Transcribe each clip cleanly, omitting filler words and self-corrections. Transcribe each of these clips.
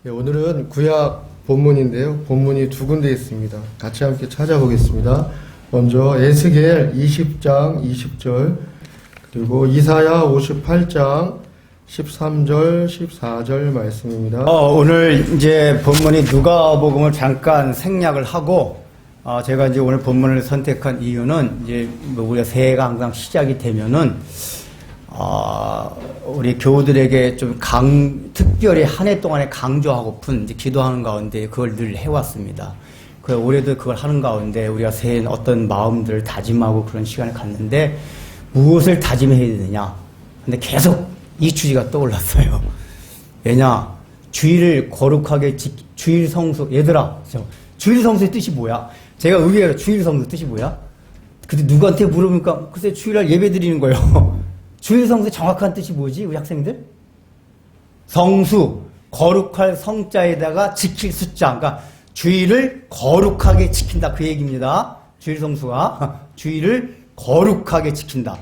네, 오늘은 구약 본문인데요. 본문이 두 군데 있습니다. 같이 함께 찾아보겠습니다. 먼저 에스겔 20장 20절 그리고 이사야 58장 13절 14절 말씀입니다. 오늘 이제 본문이 누가복음을 잠깐 생략을 하고 제가 이제 오늘 본문을 선택한 이유는 이제 우리가 새해가 항상 시작이 되면은 우리 교우들에게 좀 특별히 한 해 동안에 강조하고픈 이제 기도하는 가운데 그걸 늘 해왔습니다. 올해도 그걸 하는 가운데 우리가 새해엔 어떤 마음들을 다짐하고 그런 시간을 갖는데 무엇을 다짐해야 되느냐. 근데 계속 이 주제가 떠올랐어요. 왜냐? 주일을 거룩하게 주일 성수. 얘들아, 주일 성수의 뜻이 뭐야? 제가 의외로 주일 성수 뜻이 뭐야? 근데 누구한테 물어보니까 글쎄 주일날 예배 드리는 거예요. 주일 성수의 정확한 뜻이 뭐지? 우리 학생들? 성수, 거룩할 성자에다가 지킬 숫자. 그러니까 주일을 거룩하게 지킨다. 그 얘기입니다. 주일 성수가 주일을 거룩하게 지킨다.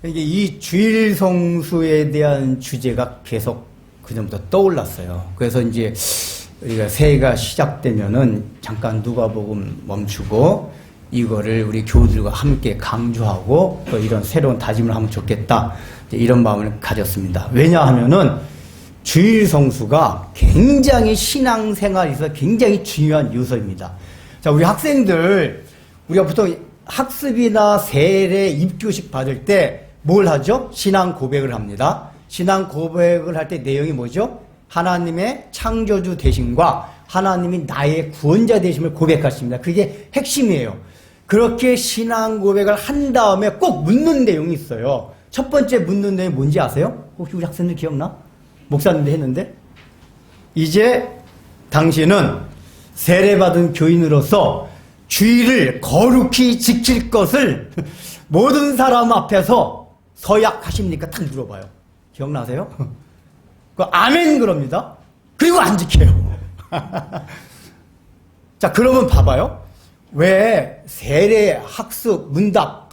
이게 이 주일 성수에 대한 주제가 계속 그전부터 떠올랐어요. 그래서 이제 우리가 새해가 시작되면은 잠깐 누가복음 멈추고 이거를 우리 교우들과 함께 강조하고 또 이런 새로운 다짐을 하면 좋겠다. 이런 마음을 가졌습니다. 왜냐하면은 주일 성수가 굉장히 신앙생활에서 굉장히 중요한 요소입니다. 자, 우리 학생들, 우리가 보통 학습이나 세례, 입교식 받을 때 뭘 하죠? 신앙 고백을 합니다. 신앙 고백을 할 때 내용이 뭐죠? 하나님의 창조주 되심과 하나님이 나의 구원자 되심을 고백하십니다. 그게 핵심이에요. 그렇게 신앙 고백을 한 다음에 꼭 묻는 내용이 있어요. 첫 번째 묻는 내용이 뭔지 아세요? 혹시 우리 학생들 기억나? 목사님도 했는데? 이제 당신은 세례받은 교인으로서 주일을 거룩히 지킬 것을 모든 사람 앞에서 서약하십니까? 딱 물어봐요. 기억나세요? 그 아멘 그럽니다. 그리고 안 지켜요. 자, 그러면 봐봐요. 왜 세례 학습 문답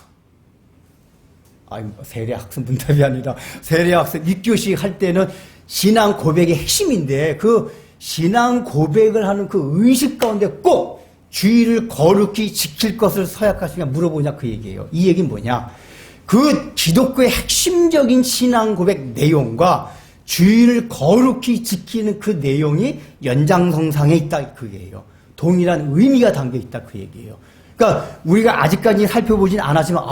세례 학습 문답이 아니라 세례 학습 입교식 할 때는 신앙 고백의 핵심인데 그 신앙 고백을 하는 그 의식 가운데 꼭 주일을 거룩히 지킬 것을 서약하시냐 물어보냐 그 얘기예요. 이 얘기는 뭐냐? 그 기독교의 핵심적인 신앙 고백 내용과 주일을 거룩히 지키는 그 내용이 연장선상에 있다 그 얘기예요. 동일한 의미가 담겨 있다 그 얘기예요. 그러니까 우리가 아직까지 살펴보진 않았지만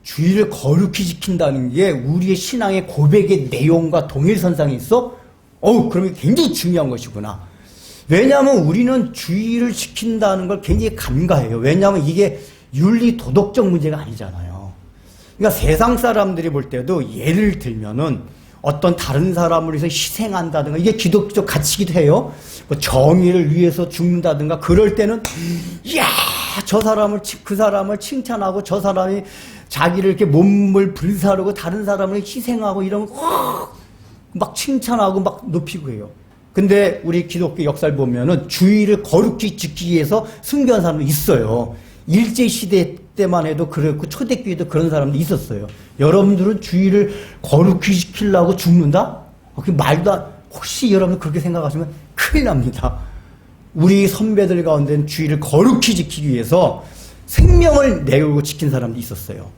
주일을 거룩히 지킨다는 게 우리의 신앙의 고백의 내용과 동일선상에 있어? 그러면 굉장히 중요한 것이구나. 왜냐하면 우리는 주일을 지킨다는 걸 굉장히 간과해요. 왜냐하면 이게 윤리 도덕적 문제가 아니잖아요. 그러니까 세상 사람들이 볼 때도 예를 들면은 어떤 다른 사람을 위해서 희생한다든가 이게 기독교적 가치기도 해요. 뭐 정의를 위해서 죽는다든가 그럴 때는 이야 그 사람을 칭찬하고 저 사람이 자기를 이렇게 몸을 불사르고 다른 사람을 희생하고 이런 거 막 칭찬하고 막 높이고 해요. 근데 우리 기독교 역사를 보면은 주의를 거룩히 지키기 위해서 순교한 사람도 있어요. 일제시대 때만 해도 그렇고 초대교회도 그런 사람도 있었어요. 여러분들은 주의를 거룩히 지키려고 죽는다? 그 말도 혹시 여러분 그렇게 생각하시면 큰일 납니다. 우리 선배들 가운데는 주의를 거룩히 지키기 위해서 생명을 내걸고 지킨 사람도 있었어요.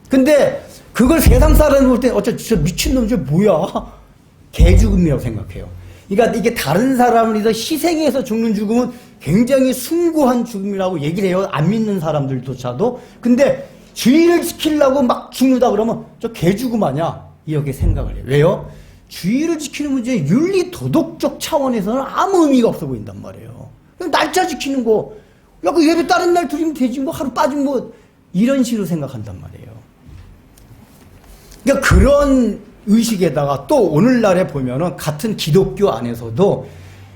근데 그걸 세상 사람이 볼 때 저 미친놈 저 뭐야? 개죽음이라고 생각해요. 그러니까 이게 다른 사람을 위해서 희생해서 죽는 죽음은 굉장히 숭고한 죽음이라고 얘기를 해요. 안 믿는 사람들조차도. 근데 주의를 지키려고 막 죽는다 그러면 저 개죽음 아니야? 이렇게 생각을 해요. 왜요? 주의를 지키는 문제 윤리 도덕적 차원에서는 아무 의미가 없어 보인단 말이에요. 그냥 날짜 지키는 거. 야, 그 예배 다른 날 드리면 되지 뭐 하루 빠지면 뭐 이런 식으로 생각한단 말이에요. 그러니까 그런 의식에다가 또 오늘날에 보면은 같은 기독교 안에서도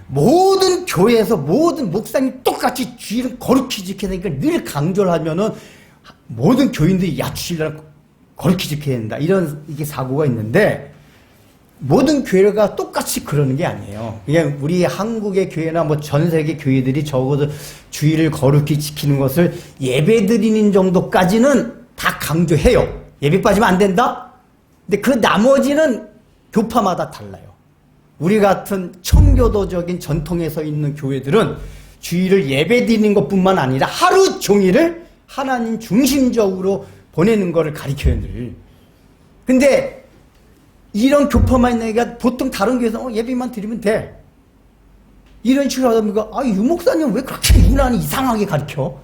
모든 교회에서 모든 목사님이 똑같이 주일을 거룩히 지켜야 되니까 늘 강조를 하면은 모든 교인들이 주일날 거룩히 지켜야 된다. 이게 사고가 있는데 모든 교회가 똑같이 그러는 게 아니에요. 그냥 우리 한국의 교회나 뭐 전 세계 교회들이 적어도 주일을 거룩히 지키는 것을 예배 드리는 정도까지는 다 강조해요. 예배 빠지면 안 된다? 근데 그 나머지는 교파마다 달라요. 우리 같은 청교도적인 전통에 서 있는 교회들은 주일을 예배드리는 것뿐만 아니라 하루 종일을 하나님 중심적으로 보내는 것을 가르쳐요, 늘. 근데 이런 교파만 있는 게 보통 다른 교회에서 예배만 드리면 돼. 이런 식으로 하다 보니까 유 목사님 왜 그렇게 유난히 이상하게 가르쳐?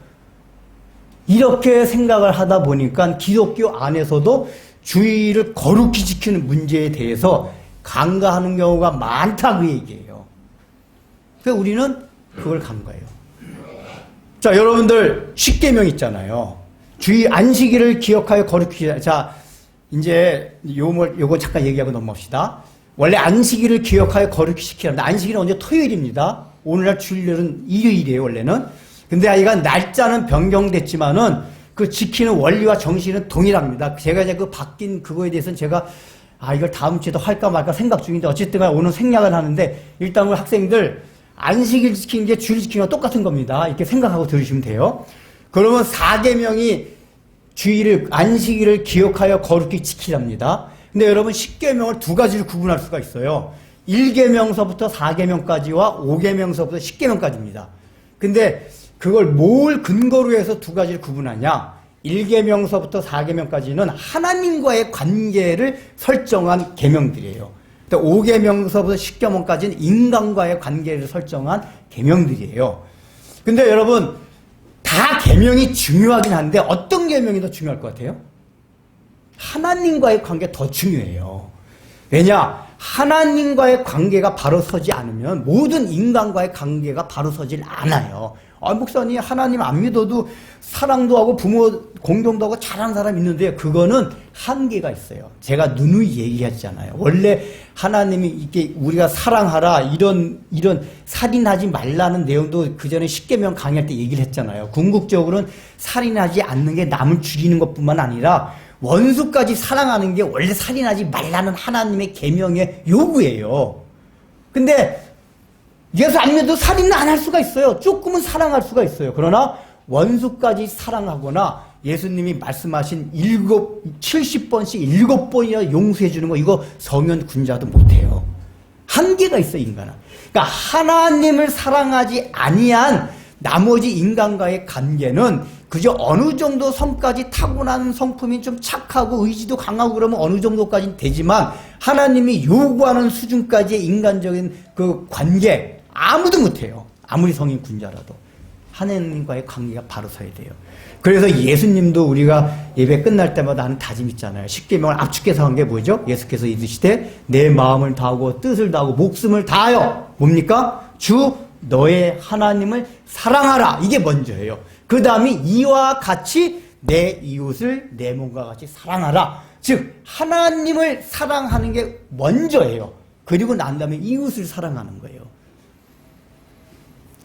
이렇게 생각을 하다 보니까 기독교 안에서도 주일을 거룩히 지키는 문제에 대해서 간과하는 경우가 많다 그 얘기예요. 그래서 우리는 그걸 간과해요. 자, 여러분들 십계명 있잖아요. 주일 안식일을 기억하여 거룩히. 자, 이제 요거 잠깐 얘기하고 넘어갑시다. 원래 안식일을 기억하여 거룩히 지키랍니다. 안식일은 언제? 토요일입니다. 오늘날 주일은 일요일이에요, 원래는. 근데 하여간 날짜는 변경됐지만은 그 지키는 원리와 정신은 동일합니다. 제가 이제 그 바뀐 그거에 대해서는 제가 이걸 다음 주에도 할까 말까 생각 중인데 어쨌든 간에 오늘 생략을 하는데 일단 우리 학생들 안식일 지키는 게 주일 지키는 거 똑같은 겁니다. 이렇게 생각하고 들으시면 돼요. 그러면 4계명이 주일을 안식일을 기억하여 거룩히 지키랍니다. 근데 여러분 10계명을 두 가지로 구분할 수가 있어요. 1계명서부터 4계명까지와 5계명서부터 10계명까지입니다. 근데 그걸 뭘 근거로 해서 두 가지를 구분하냐? 1계명서부터 4계명까지는 하나님과의 관계를 설정한 계명들이에요. 5계명서부터 10계명까지는 인간과의 관계를 설정한 계명들이에요. 근데 여러분 다 계명이 중요하긴 한데 어떤 계명이 더 중요할 것 같아요? 하나님과의 관계가 더 중요해요. 왜냐? 하나님과의 관계가 바로 서지 않으면 모든 인간과의 관계가 바로 서질 않아요. 목사님 하나님 안 믿어도 사랑도 하고 부모 공경도 하고 잘하는 사람 있는데 그거는 한계가 있어요. 제가 누누이 얘기했잖아요. 원래 하나님이 이렇게 우리가 사랑하라 이런 살인하지 말라는 내용도 그 전에 10계명 강의할 때 얘기를 했잖아요. 궁극적으로는 살인하지 않는 게 남을 죽이는 것뿐만 아니라 원수까지 사랑하는 게 원래 살인하지 말라는 하나님의 계명의 요구예요. 근데 예수 안 믿어도 살인은 안 할 수가 있어요. 조금은 사랑할 수가 있어요. 그러나 원수까지 사랑하거나 예수님이 말씀하신 70번씩 7번이나 용서해 주는 거 이거 성현 군자도 못해요. 한계가 있어 인간은. 그러니까 하나님을 사랑하지 아니한 나머지 인간과의 관계는 그저 어느 정도 성까지 타고난 성품이 좀 착하고 의지도 강하고 그러면 어느 정도까지는 되지만 하나님이 요구하는 수준까지의 인간적인 그 관계 아무도 못해요. 아무리 성인 군자라도 하나님과의 관계가 바로 서야 돼요. 그래서 예수님도 우리가 예배 끝날 때마다 하는 다짐 있잖아요. 10계명을 압축해서 한 게 뭐죠? 예수께서 이르시되 내 마음을 다하고 뜻을 다하고 목숨을 다하여 뭡니까? 주 너의 하나님을 사랑하라. 이게 먼저예요. 그 다음이 이와 같이 내 이웃을 내 몸과 같이 사랑하라. 즉 하나님을 사랑하는 게 먼저예요. 그리고 난 다음에 이웃을 사랑하는 거예요.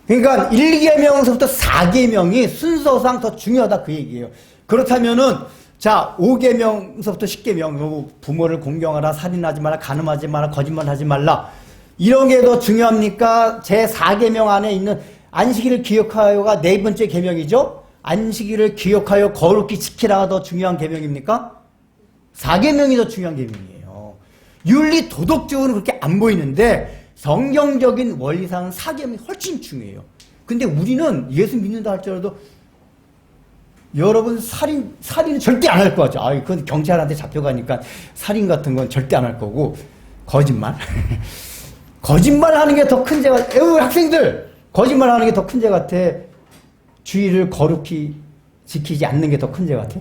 그러니까 1계명서부터 4계명이 순서상 더 중요하다 그 얘기예요. 그렇다면은 자 5계명서부터 10계명 부모를 공경하라, 살인하지 마라, 간음하지 마라, 거짓말하지 말라 이런 게 더 중요합니까? 제 4계명 안에 있는 안식일을 기억하여가 네 번째 계명이죠. 안식일을 기억하여 거룩히 지키라가 더 중요한 계명입니까? 4계명이 더 중요한 계명이에요. 윤리 도덕적으로는 그렇게 안 보이는데 성경적인 원리상은 4계명이 훨씬 중요해요. 근데 우리는 예수 믿는다 할지라도 여러분 살인은 절대 안 할 거 같죠. 그건 경찰한테 잡혀가니까 살인 같은 건 절대 안 할 거고 거짓말 거짓말하는 게 더 큰 죄 같아. 학생들 거짓말하는 게 더 큰 죄 같아. 주의를 거룩히 지키지 않는 게 더 큰 죄 같아.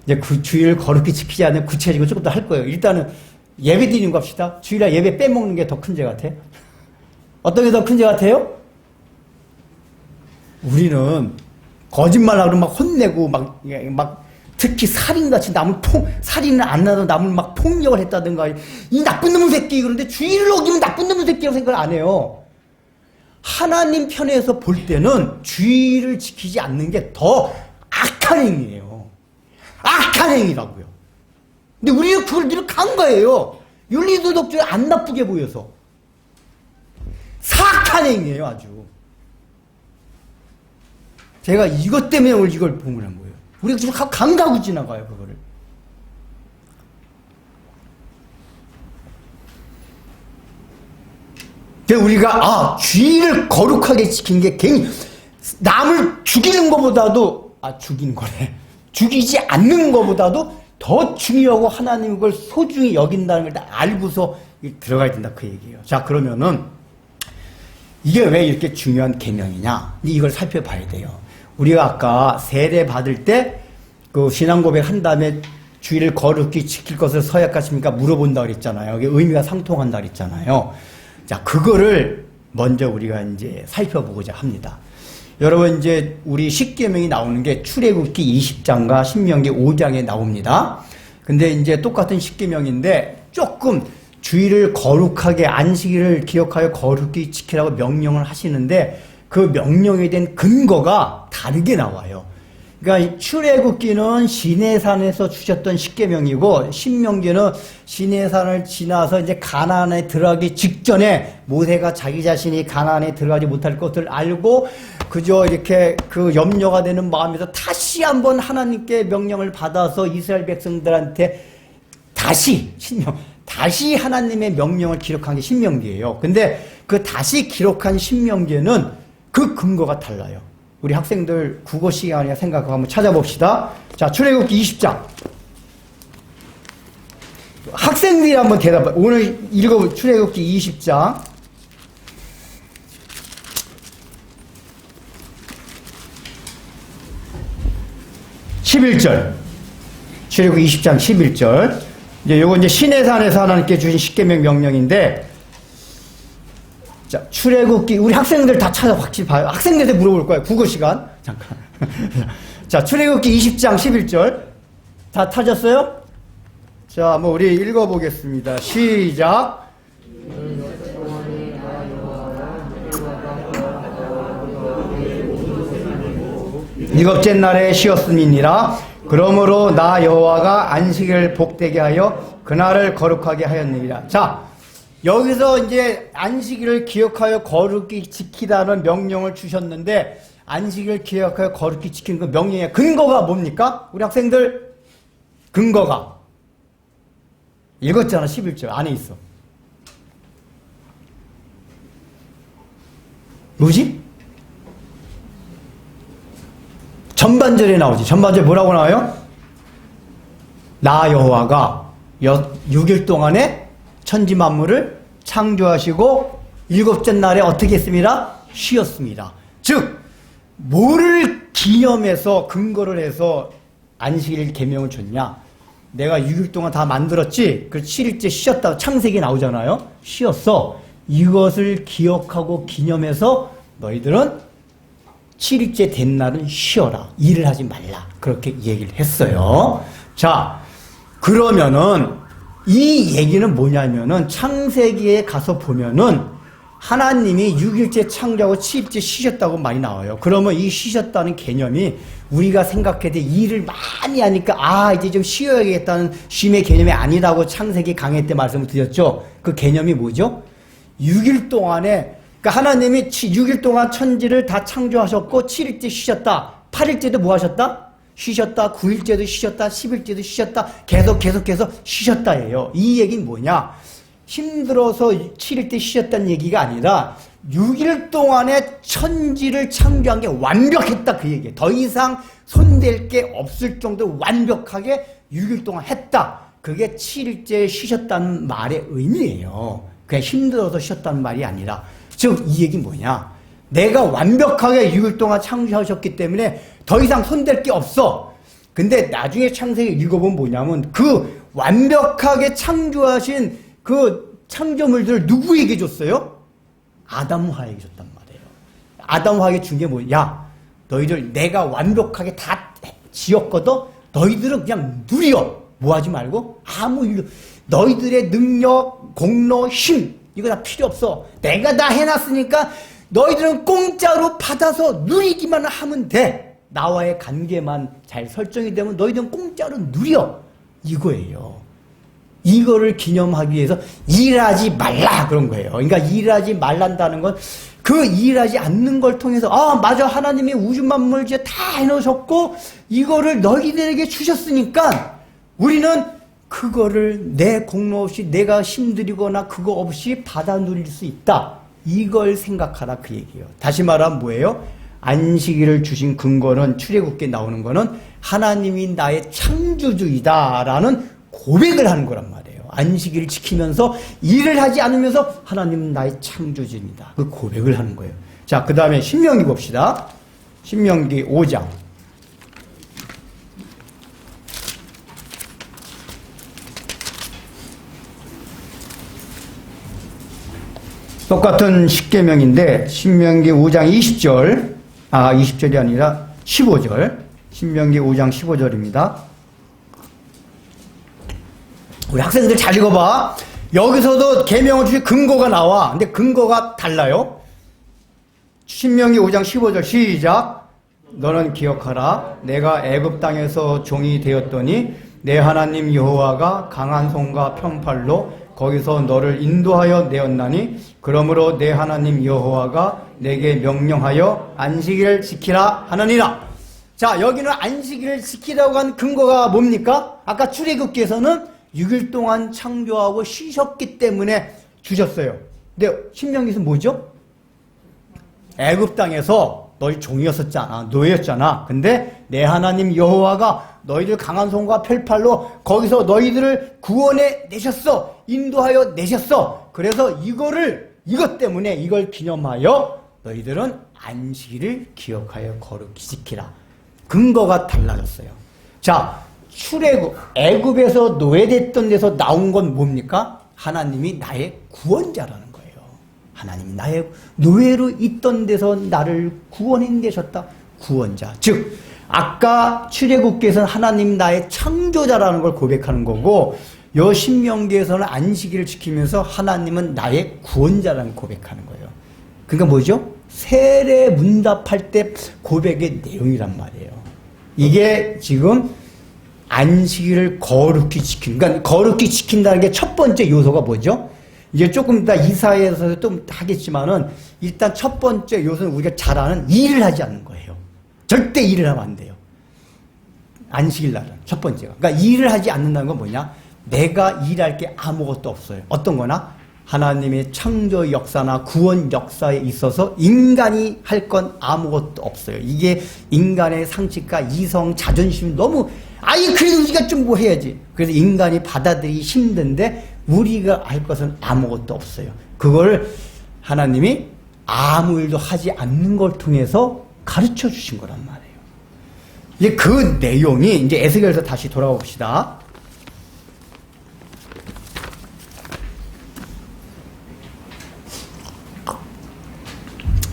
이제 그 주의를 거룩히 지키지 않는 구체적으로 조금 더 할 거예요. 일단은 예배 드리는 거 합시다. 주일날 예배 빼먹는 게 더 큰 죄 같아. 어떤 게 더 큰 죄 같아요? 우리는 거짓말하고 막 혼내고 막 특히 살인같이 살인을 안 하던 남을 막 폭력을 했다든가 이 나쁜 놈의 새끼 그런데 주의를 어기면 나쁜 놈의 새끼라고 생각을 안 해요. 하나님 편에서 볼 때는 주의를 지키지 않는 게 더 악한 행위예요. 악한 행위라고요. 근데 우리는 그걸 늘 간과해요. 윤리도덕적으로 안 나쁘게 보여서. 사악한 행위예요, 아주. 제가 이것 때문에 오늘 이걸 봉헌한 거예요. 우리가 지금 감가고 지나가요, 그거를. 그래서 우리가 주의를 거룩하게 지키는 게 괜히 남을 죽이는 것보다도 죽이는 거래. 죽이지 않는 것보다도 더 중요하고 하나님 그걸 소중히 여긴다는 걸 다 알고서 들어가야 된다 그 얘기예요. 자, 그러면은 이게 왜 이렇게 중요한 개념이냐? 이걸 살펴봐야 돼요. 우리가 아까 세례 받을 때 그 신앙 고백 한 다음에 주의를 거룩히 지킬 것을 서약하십니까? 물어본다 그랬잖아요. 이게 의미가 상통한다 그랬잖아요. 자, 그거를 먼저 우리가 이제 살펴보고자 합니다. 여러분, 이제 우리 십계명이 나오는 게 출애굽기 20장과 신명기 5장에 나옵니다. 근데 이제 똑같은 십계명인데 조금 주의를 거룩하게 안식일을 기억하여 거룩히 지키라고 명령을 하시는데 그 명령에 대한 근거가 다르게 나와요. 그러니까 출애굽기는 시내산에서 주셨던 십계명이고 신명기는 시내산을 지나서 이제 가나안에 들어가기 직전에 모세가 자기 자신이 가나안에 들어가지 못할 것을 알고 그저 이렇게 그 염려가 되는 마음에서 다시 한번 하나님께 명령을 받아서 이스라엘 백성들한테 다시 하나님의 명령을 기록한 게 신명기예요. 근데 그 다시 기록한 신명기에는 그 근거가 달라요. 우리 학생들 국어 시간이라 생각하고 한번 찾아봅시다. 자, 출애굽기 20장. 학생들이 한번 대답해. 오늘 읽어볼 출애굽기 20장. (11절) 출애굽기 20장 11절. 이제 요거 이제 시내산에서 하나님께 주신 십계명 명령인데, 자, 출애굽기 우리 학생들 다 찾아 확실히 봐요. 학생들한테 물어볼 거예요. 국어 시간. 잠깐. 자, 출애굽기 20장 11절. 다 찾았어요? 자, 뭐 우리 읽어보겠습니다. 시작. 일곱째 날에 쉬었음이니라. 그러므로 나 여호와가 안식일을 복되게 하여 그날을 거룩하게 하였느니라. 자, 여기서 이제 안식일을 기억하여 거룩히 지키라는 명령을 주셨는데 안식일을 기억하여 거룩히 지키는 그 명령의 근거가 뭡니까? 우리 학생들 근거가 읽었잖아. 11절 안에 있어. 뭐지? 전반절에 나오지. 전반절에 뭐라고 나와요? 나 여호와가 6일 동안에 천지 만물을 창조하시고 일곱째 날에 어떻게 했습니다? 쉬었습니다. 즉 뭐를 기념해서 근거를 해서 안식일 계명을 줬냐? 내가 6일 동안 다 만들었지? 그 7일째 쉬었다. 창세기 나오잖아요. 쉬었어. 이것을 기억하고 기념해서 너희들은 7일째 된 날은 쉬어라. 일을 하지 말라. 그렇게 얘기를 했어요. 자, 그러면은 이 얘기는 뭐냐면은 창세기에 가서 보면은 하나님이 6일째 창조하고 7일째 쉬셨다고 많이 나와요. 그러면 이 쉬셨다는 개념이 우리가 생각해도 일을 많이 하니까 이제 좀 쉬어야겠다는 쉼의 개념이 아니라고 창세기 강의 때 말씀을 드렸죠. 그 개념이 뭐죠? 6일 동안에 그러니까 하나님이 6일 동안 천지를 다 창조하셨고 7일째 쉬셨다. 8일째도 뭐 하셨다? 쉬셨다. 9일째도 쉬셨다. 10일째도 쉬셨다. 계속해서 쉬셨다예요. 이 얘기는 뭐냐? 힘들어서 7일 때 쉬셨다는 얘기가 아니라 6일 동안에 천지를 창조한 게 완벽했다 그 얘기예요. 더 이상 손댈 게 없을 정도로 완벽하게 6일 동안 했다. 그게 7일째 쉬셨다는 말의 의미예요. 그냥 힘들어서 쉬셨다는 말이 아니라 즉 이 얘기는 뭐냐? 내가 완벽하게 6일 동안 창조하셨기 때문에 더 이상 손댈 게 없어. 근데 나중에 창세기 읽어보면 뭐냐면 그 완벽하게 창조하신 그 창조물들을 누구에게 줬어요? 아담하에게 줬단 말이에요. 아담하에게 준 게 뭐야? 너희들 내가 완벽하게 다 지었거든? 너희들은 그냥 누려. 뭐 하지 말고 아무 일로 너희들의 능력, 공로, 힘 이거 다 필요 없어. 내가 다 해놨으니까 너희들은 공짜로 받아서 누리기만 하면 돼. 나와의 관계만 잘 설정이 되면 너희들은 공짜로 누려. 이거예요. 이거를 기념하기 위해서 일하지 말라 그런 거예요. 그러니까 일하지 말란다는 건 그 일하지 않는 걸 통해서 맞아 하나님이 우주 만물 이제 다 해놓으셨고 이거를 너희들에게 주셨으니까 우리는 그거를 내 공로 없이 내가 힘들이거나 그거 없이 받아 누릴 수 있다. 이걸 생각하라 그 얘기예요. 다시 말하면 뭐예요? 안식일을 주신 근거는 출애굽기에 나오는 거는 하나님이 나의 창조주이다라는 고백을 하는 거란 말이에요. 안식일을 지키면서 일을 하지 않으면서 하나님은 나의 창조주입니다. 그 고백을 하는 거예요. 자, 그 다음에 신명기 봅시다. 신명기 5장. 똑같은 십계명인데 신명기 5장 20절, 20절이 아니라 15절, 신명기 5장 15절입니다. 우리 학생들 잘 읽어봐. 여기서도 계명을 주신 근거가 나와. 근데 근거가 달라요. 신명기 5장 15절 시작. 너는 기억하라. 내가 애굽 땅에서 종이 되었더니 내 하나님 여호와가 강한 손과 편팔로 거기서 너를 인도하여 내었나니 그러므로 내 하나님 여호와가 내게 명령하여 안식일을 지키라 하느니라. 자, 여기는 안식일을 지키라고 한 근거가 뭡니까? 아까 출애굽기에서는 6일 동안 창조하고 쉬셨기 때문에 주셨어요. 근데 신명기에서 뭐죠? 애굽 땅에서 너희 종이었었잖아. 노예였잖아. 근데 내 하나님 여호와가 너희들 강한 손과 펼팔로 거기서 너희들을 구원해 내셨어. 인도하여 내셨어. 그래서 이것 때문에 이걸 기념하여 너희들은 안식일을 기억하여 거룩히 지키라. 근거가 달라졌어요. 자, 출애굽, 애굽에서 노예됐던 데서 나온 건 뭡니까? 하나님이 나의 구원자라는 거예요. 하나님이 나의 노예로 있던 데서 나를 구원해내셨다. 구원자. 즉 아까 출애굽기에서는 하나님 나의 창조자라는 걸 고백하는 거고 요 신명기에서는 안식일을 지키면서 하나님은 나의 구원자라는 고백하는 거예요. 그러니까 뭐죠? 세례 문답할 때 고백의 내용이란 말이에요. 이게 지금 안식일을 거룩히 그러니까 거룩히 지킨다는 게 첫 번째 요소가 뭐죠? 이제 조금 이따 이사야에서 좀 하겠지만은 일단 첫 번째 요소는 우리가 잘 아는 일을 하지 않는 거예요. 절대 일을 하면 안 돼요. 안식일 날은 첫 번째가. 그러니까 일을 하지 않는다는 건 뭐냐? 내가 일할 게 아무것도 없어요. 어떤 거나 하나님의 창조 역사나 구원 역사에 있어서 인간이 할 건 아무것도 없어요. 이게 인간의 상식과 이성, 자존심이 너무 그래도 우리가 좀 뭐 해야지. 그래서 인간이 받아들이기 힘든데 우리가 할 것은 아무것도 없어요. 그걸 하나님이 아무 일도 하지 않는 걸 통해서 가르쳐 주신 거란 말이에요. 이제 그 내용이 이제 에스겔에서 다시 돌아가 봅시다.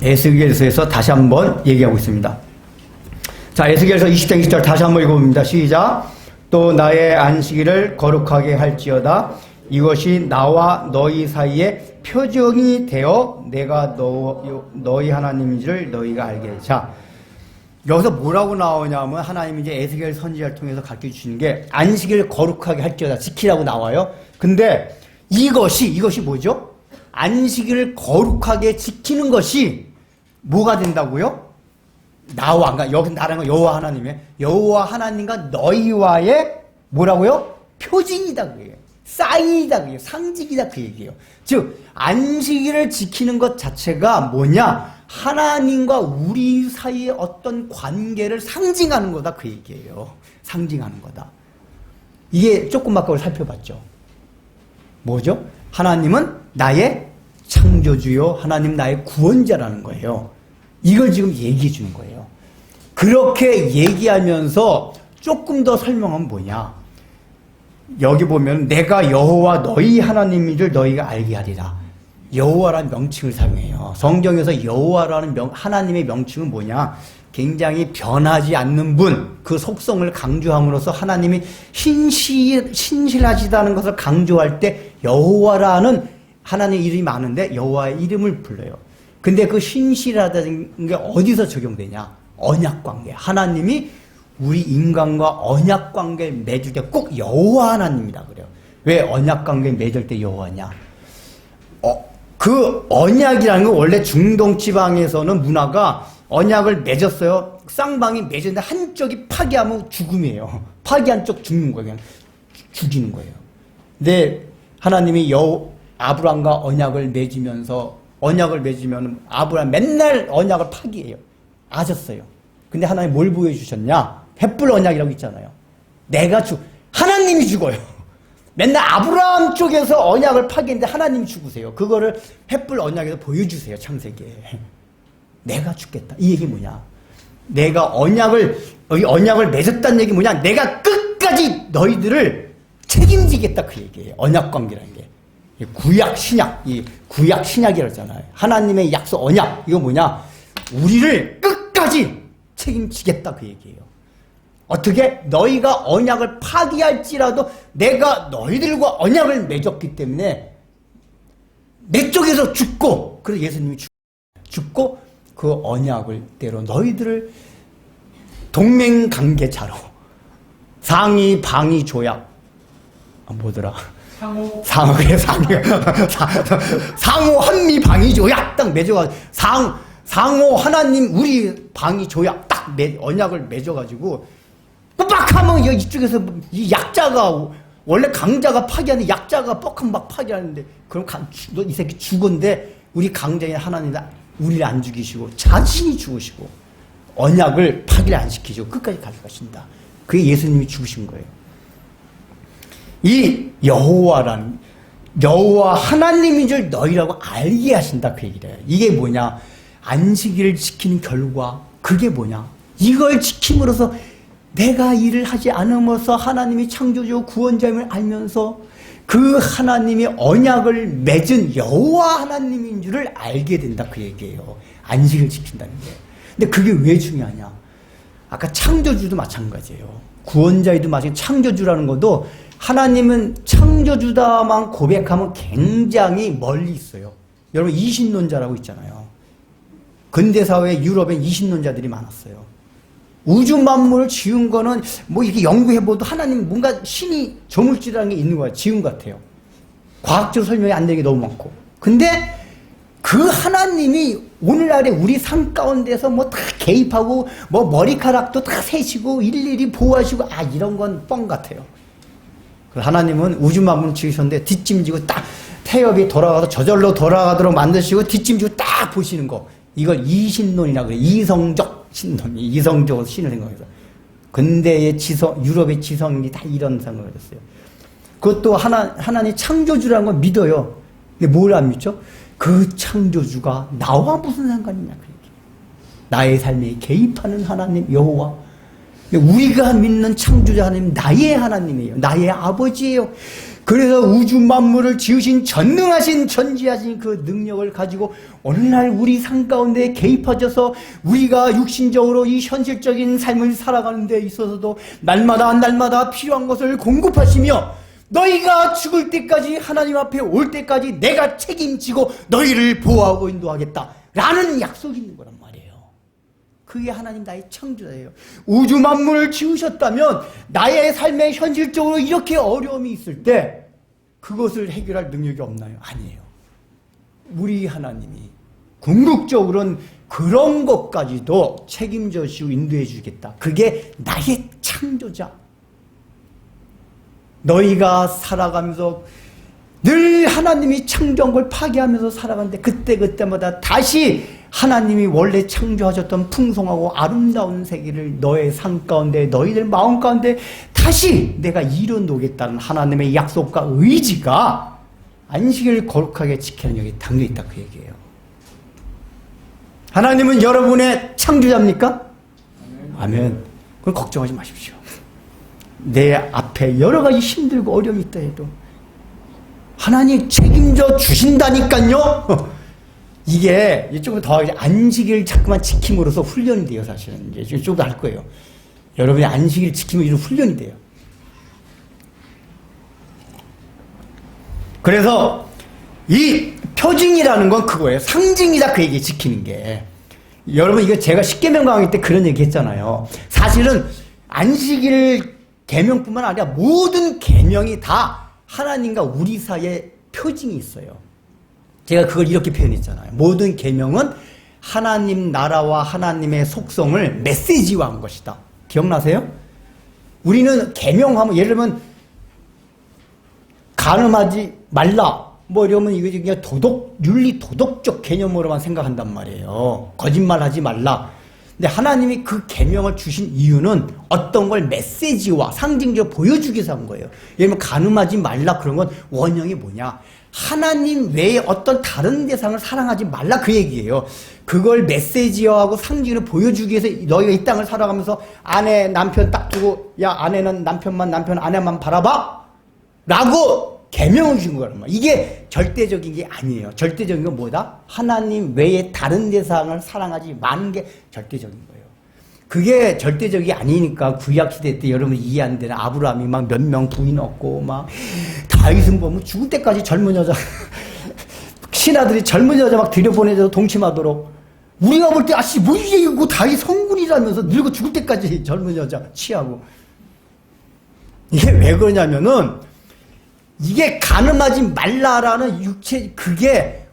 에스겔서에서 다시 한번 얘기하고 있습니다. 자, 에스겔서 20장 20절 다시 한번 읽어봅니다. 시작. 또 나의 안식일을 거룩하게 할지어다. 이것이 나와 너희 사이에 표정이 되어 내가 너희 하나님인지를 너희가 알게 해. 자, 여기서 뭐라고 나오냐면 하나님이 이제 에스겔 선지자를 통해서 가르쳐 주시는 게 안식일을 거룩하게 할지어다. 지키라고 나와요. 근데 이것이 뭐죠? 안식일을 거룩하게 지키는 것이 뭐가 된다고요? 나와, 그러니까 여기 나라는 건 여호와 하나님이에요. 여호와 하나님과 너희와의 뭐라고요? 표징이다 그예요. 사인이다 그예요. 상징이다 그 얘기예요. 즉 안식일을 지키는 것 자체가 뭐냐? 하나님과 우리 사이의 어떤 관계를 상징하는 거다 그 얘기예요. 상징하는 거다. 이게 조금 아까 우리 살펴봤죠. 뭐죠? 하나님은 나의 창조주요, 하나님 나의 구원자라는 거예요. 이걸 지금 얘기해 주는 거예요. 그렇게 얘기하면서 조금 더 설명하면 뭐냐? 여기 보면 내가 여호와 너희 하나님인 줄 너희가 알게 하리라. 여호와라는 명칭을 사용해요. 성경에서 여호와라는 하나님의 명칭은 뭐냐? 굉장히 변하지 않는 분, 그 속성을 강조함으로써 하나님이 신실하시다는 것을 강조할 때 여호와라는 하나님의 이름이 많은데 여호와의 이름을 불러요. 근데 그 신실하다는 게 어디서 적용되냐? 언약관계. 하나님이 우리 인간과 언약관계를 맺을 때 꼭 여호와 하나님이다 그래요. 왜 언약관계를 맺을 때 여호와냐? 그 언약이라는 건 원래 중동 지방에서는 문화가 언약을 맺었어요. 쌍방이 맺었는데 한쪽이 파기하면 죽음이에요. 파기한 쪽 죽는 거예요. 그냥 죽이는 거예요. 근데 하나님이 아브람과 언약을 맺으면서 언약을 맺으면 아브라함 맨날 언약을 파기해요. 아셨어요. 근데 하나님 뭘 보여주셨냐? 횃불 언약이라고 있잖아요. 하나님이 죽어요. 맨날 아브라함 쪽에서 언약을 파기했는데 하나님이 죽으세요. 그거를 횃불 언약에서 보여주세요. 창세기에. 내가 죽겠다. 이 얘기 뭐냐? 내가 언약을 맺었다는 얘기 뭐냐? 내가 끝까지 너희들을 책임지겠다. 그 얘기예요. 언약 관계라는 게. 구약, 신약. 이 구약, 신약이라고 하잖아요. 하나님의 약속, 언약. 이거 뭐냐? 우리를 끝까지 책임지겠다. 그 얘기예요. 어떻게? 너희가 언약을 파기할지라도 내가 너희들과 언약을 맺었기 때문에 내 쪽에서 죽고, 그래서 예수님이 죽고 그 언약을 대로 너희들을 동맹관계자로 상의, 방위, 조약, 뭐더라? 상호 한미 방위 조약 딱 맺어가지고 상호 하나님 우리 방위 조약 딱 언약을 맺어가지고 빡 하면 이쪽에서 이 약자가 원래 강자가 파기하는데 약자가 뻑하면 막 파기하는데 그럼 너 이 새끼 죽은데 우리 강자인 하나님 우리를 안 죽이시고 자신이 죽으시고 언약을 파기를 안 시키시고 끝까지 가져가신다. 그게 예수님이 죽으신 거예요. 이 여호와 하나님인 줄 너희라고 알게 하신다. 그 얘기를 해요. 이게 뭐냐? 안식일을 지키는 결과 그게 뭐냐? 이걸 지킴으로써 내가 일을 하지 않음으로써 하나님이 창조주 구원자임을 알면서 그 하나님의 언약을 맺은 여호와 하나님인 줄을 알게 된다. 그 얘기예요. 안식을 지킨다는 게. 근데 그게 왜 중요하냐? 아까 창조주도 마찬가지예요. 구원자이도 마찬가지. 창조주라는 것도 하나님은 창조주다만 고백하면 굉장히 멀리 있어요. 여러분 이신론자라고 있잖아요. 근대사회 유럽엔 이신론자들이 많았어요. 우주 만물을 지은 거는 뭐 이렇게 연구해봐도 하나님 뭔가 신이 저물질이라는 게 있는 거야. 지은 것 같아요. 과학적으로 설명이 안 되는 게 너무 많고. 근데 그 하나님이 오늘날에 우리 삶 가운데서 뭐 다 개입하고 뭐 머리카락도 다 세시고 일일이 보호하시고 이런 건 뻥 같아요. 하나님은 우주 만물을 지으셨는데 뒷짐지고 딱 태엽이 돌아가서 저절로 돌아가도록 만드시고 뒷짐지고 딱 보시는 거. 이걸 이신론이라고 그래요. 이성적 신론이 이성적으로 신을 생각해서. 근대의 유럽의 지성이 다 이런 생각을 했어요. 그것도 하나님 창조주라는 걸 믿어요. 근데 뭘 안 믿죠? 그 창조주가 나와 무슨 상관이냐. 나의 삶에 개입하는 하나님 여호와. 우리가 믿는 창조자 하나님 나의 하나님이에요. 나의 아버지예요. 그래서 우주 만물을 지으신 전능하신 전지하신 그 능력을 가지고 오늘날 우리 삶 가운데 개입하셔서 우리가 육신적으로 이 현실적인 삶을 살아가는 데 있어서도 날마다 필요한 것을 공급하시며 너희가 죽을 때까지 하나님 앞에 올 때까지 내가 책임지고 너희를 보호하고 인도하겠다 라는 약속이 있는 거란 말이에요. 그게 하나님 나의 창조자예요. 우주 만물을 지으셨다면 나의 삶에 현실적으로 이렇게 어려움이 있을 때 그것을 해결할 능력이 없나요? 아니에요. 우리 하나님이 궁극적으로는 그런 것까지도 책임져 주시고 인도해 주겠다. 그게 나의 창조자. 너희가 살아가면서 늘 하나님이 창조한 걸 파괴하면서 살아가는데 그때마다 다시 하나님이 원래 창조하셨던 풍성하고 아름다운 세계를 너의 삶 가운데 너희들 마음 가운데 다시 내가 이뤄놓겠다는 하나님의 약속과 의지가 안식을 거룩하게 지키는 여기 담겨 있다 그 얘기예요. 하나님은 여러분의 창조자입니까? 아멘. 그건 걱정하지 마십시오. 내 앞에 여러 가지 힘들고 어려움이 있다 해도 하나님 책임져 주신다니까요. 이게 조금 더 안식일 자꾸만 지킴으로써 훈련이 돼요. 사실은 이제 좀 더 할 거예요. 여러분이 안식일 지키면 이런 훈련이 돼요. 그래서 이 표징이라는 건 그거예요. 상징이다 그 얘기 지키는 게. 여러분 이거 제가 십계명 강의 때 그런 얘기 했잖아요. 사실은 안식일 계명뿐만 아니라 모든 계명이 다 하나님과 우리 사이에 표징이 있어요. 제가 그걸 이렇게 표현했잖아요. 모든 계명은 하나님 나라와 하나님의 속성을 메시지화한 것이다. 기억나세요? 우리는 계명하면 예를 들면 간음하지 말라 뭐 이러면 이거 그냥 윤리 도덕적 개념으로만 생각한단 말이에요. 거짓말하지 말라. 근데 하나님이 그 계명을 주신 이유는 어떤 걸 메시지와 상징적으로 보여주기 위해서 한 거예요. 예를 들면 간음하지 말라 그런 건 원형이 뭐냐? 하나님 외에 어떤 다른 대상을 사랑하지 말라 그 얘기예요. 그걸 메시지화하고 상징으로 보여주기 위해서 너희가 이 땅을 살아가면서 아내 남편 딱 두고 야 아내는 남편 아내만 바라봐 라고 계명을 준 거란 말이야. 이게 절대적인 게 아니에요. 절대적인 건 뭐다? 하나님 외에 다른 대상을 사랑하지 마는 게 절대적인 거예요. 그게 절대적이 아니니까 구약시대 때 여러분 이해 안 되는 아브라함이 막 몇 명 부인 얻고 막 다윗은 보면 죽을 때까지 젊은 여자 신하들이 젊은 여자 막 들여보내줘서 동침하도록 우리가 볼 때 아씨 뭐 이게 이거 다윗 성군이라면서 늙어 죽을 때까지 젊은 여자 취하고 이게 왜 그러냐면은 이게 간음하지 말라라는 그게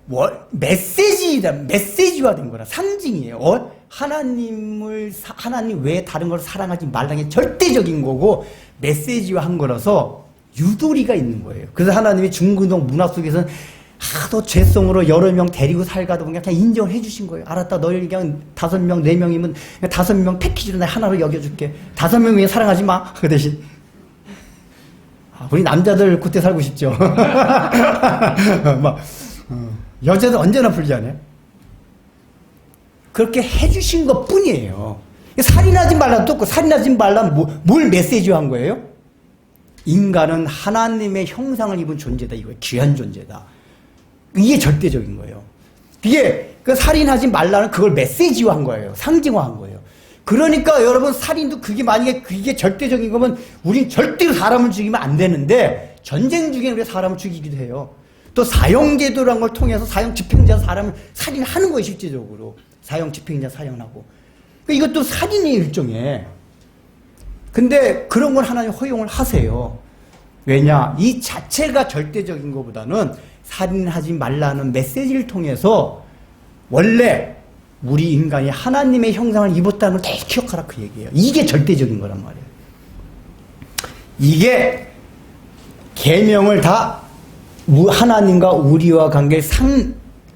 메시지화된 거라 상징이에요. 하나님 외에 다른 걸 사랑하지 말라는 게 절대적인 거고 메시지화한 거라서 유도리가 있는 거예요. 그래서 하나님이 중근동 문화 속에서는 하도 죄성으로 여러 명 데리고 살가도 그냥 인정을 해주신 거예요. 알았다, 너희 그냥 5명, 4명이면 5명 패키지로 나 하나로 여겨줄게. 5명 그냥 사랑하지 마. 그 대신. 우리 남자들 그때 살고 싶죠. 막 여자들 언제나 불리하네. 그렇게 해주신 것 뿐이에요. 살인하지 말라도 없고 살인하지 말라면 뭘 메시지한 거예요? 인간은 하나님의 형상을 입은 존재다. 이거 귀한 존재다. 이게 절대적인 거예요. 이게 그 살인하지 말라는 그걸 메시지화한 거예요. 상징화한 거예요. 그러니까 여러분 살인도 그게 만약에 그게 절대적인 거면 우린 절대로 사람을 죽이면 안 되는데 전쟁 중에 우리가 사람을 죽이기도 해요. 또 사형제도라는 걸 통해서 사형 집행자 사람을 살인하는 거예요. 실제적으로 사형 집행자 사형하고 그러니까 이것도 살인의 일종에. 근데 그런 걸 하나님 허용을 하세요. 왜냐? 이 자체가 절대적인 것보다는 살인하지 말라는 메시지를 통해서 원래 우리 인간이 하나님의 형상을 입었다는 걸 계속 기억하라 그 얘기예요. 이게 절대적인 거란 말이에요. 이게 계명을 다 하나님과 우리와 관계의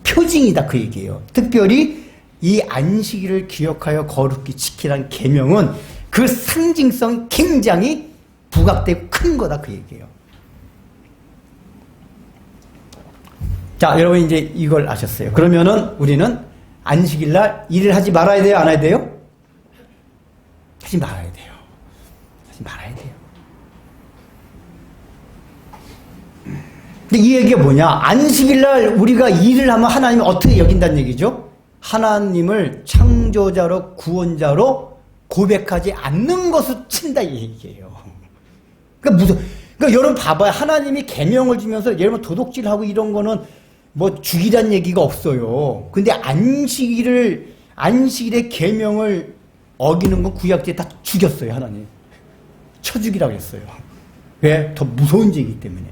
표징이다 그 얘기예요. 특별히 이 안식일을 기억하여 거룩히 지키라는 계명은 그 상징성 굉장히 부각되고 큰 거다 그 얘기예요. 자, 여러분 이제 이걸 아셨어요. 그러면은 우리는 안식일날 일을 하지 말아야 돼요? 안 해야 돼요? 하지 말아야 돼요. 하지 말아야 돼요. 근데 이 얘기가 뭐냐? 안식일날 우리가 일을 하면 하나님을 어떻게 여긴다는 얘기죠? 하나님을 창조자로 구원자로 고백하지 않는 것을 친다 이 얘기예요. 그러니까 여러분 봐봐요. 하나님이 계명을 주면서 예를 들면 도둑질하고 이런 거는 뭐 죽이란 얘기가 없어요. 근데 안식일의 계명을 어기는 건 구약제에 다 죽였어요. 하나님 쳐 죽이라고 했어요. 왜? 더 무서운 죄이기 때문에.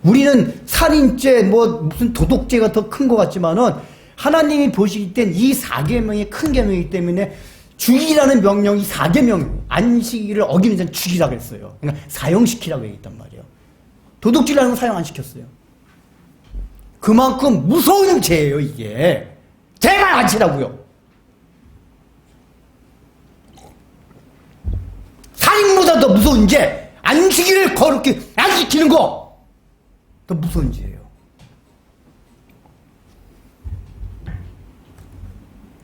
우리는 살인죄 무슨 도둑죄가 더 큰 것 같지만은 하나님이 보시기 땐 이 4계명이 큰 계명이기 때문에 죽이라는 명령이 4계명 안식일을 어기는 자는 죽이라고 했어요. 그러니까 사형시키라고 얘기했단 말이에요. 도둑질하는 건 사형 안 시켰어요. 그만큼 무서운 죄예요, 이게. 죄가 안 치라고요. 살인보다 더 무서운 죄, 안식일을 거룩히 안 지키는 거 더 무서운 죄예요.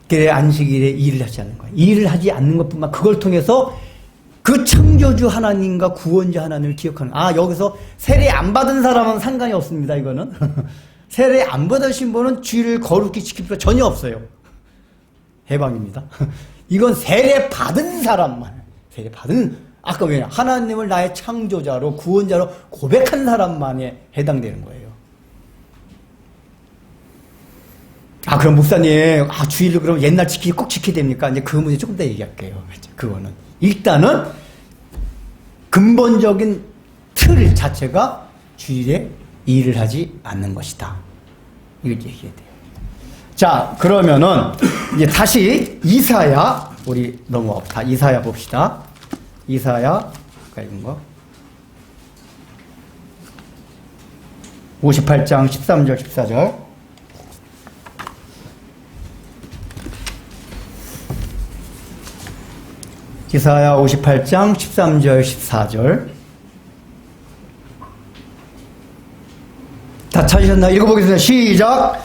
그래 안식일에 일을 하지 않는 거예요. 일을 하지 않는 것뿐만 그걸 통해서 그 창조주 하나님과 구원자 하나님을 기억하는. 여기서 세례 안 받은 사람은 상관이 없습니다. 이거는 세례 안 받으신 분은 주일을 거룩히 지킬 필요가 전혀 없어요. 해방입니다. 이건 세례 받은 사람만, 세례 받은, 아까 왜냐? 하나님을 나의 창조자로 구원자로 고백한 사람만에 해당되는 거예요. 그럼 목사님, 주일을 그럼 옛날 꼭 지켜야 됩니까? 이제 그 문제 조금 더 얘기할게요. 그거는. 일단은 근본적인 틀 자체가 주일에 일을 하지 않는 것이다. 이걸 얘기해야 돼요. 자, 그러면은 이제 다시 이사야 우리 넘어갑시다. 이사야 봅시다. 이사야 읽은 거. 58장 13절 14절. 이사야 58장 13절 14절. 다 찾으셨나요? 읽어보겠습니다. 시작.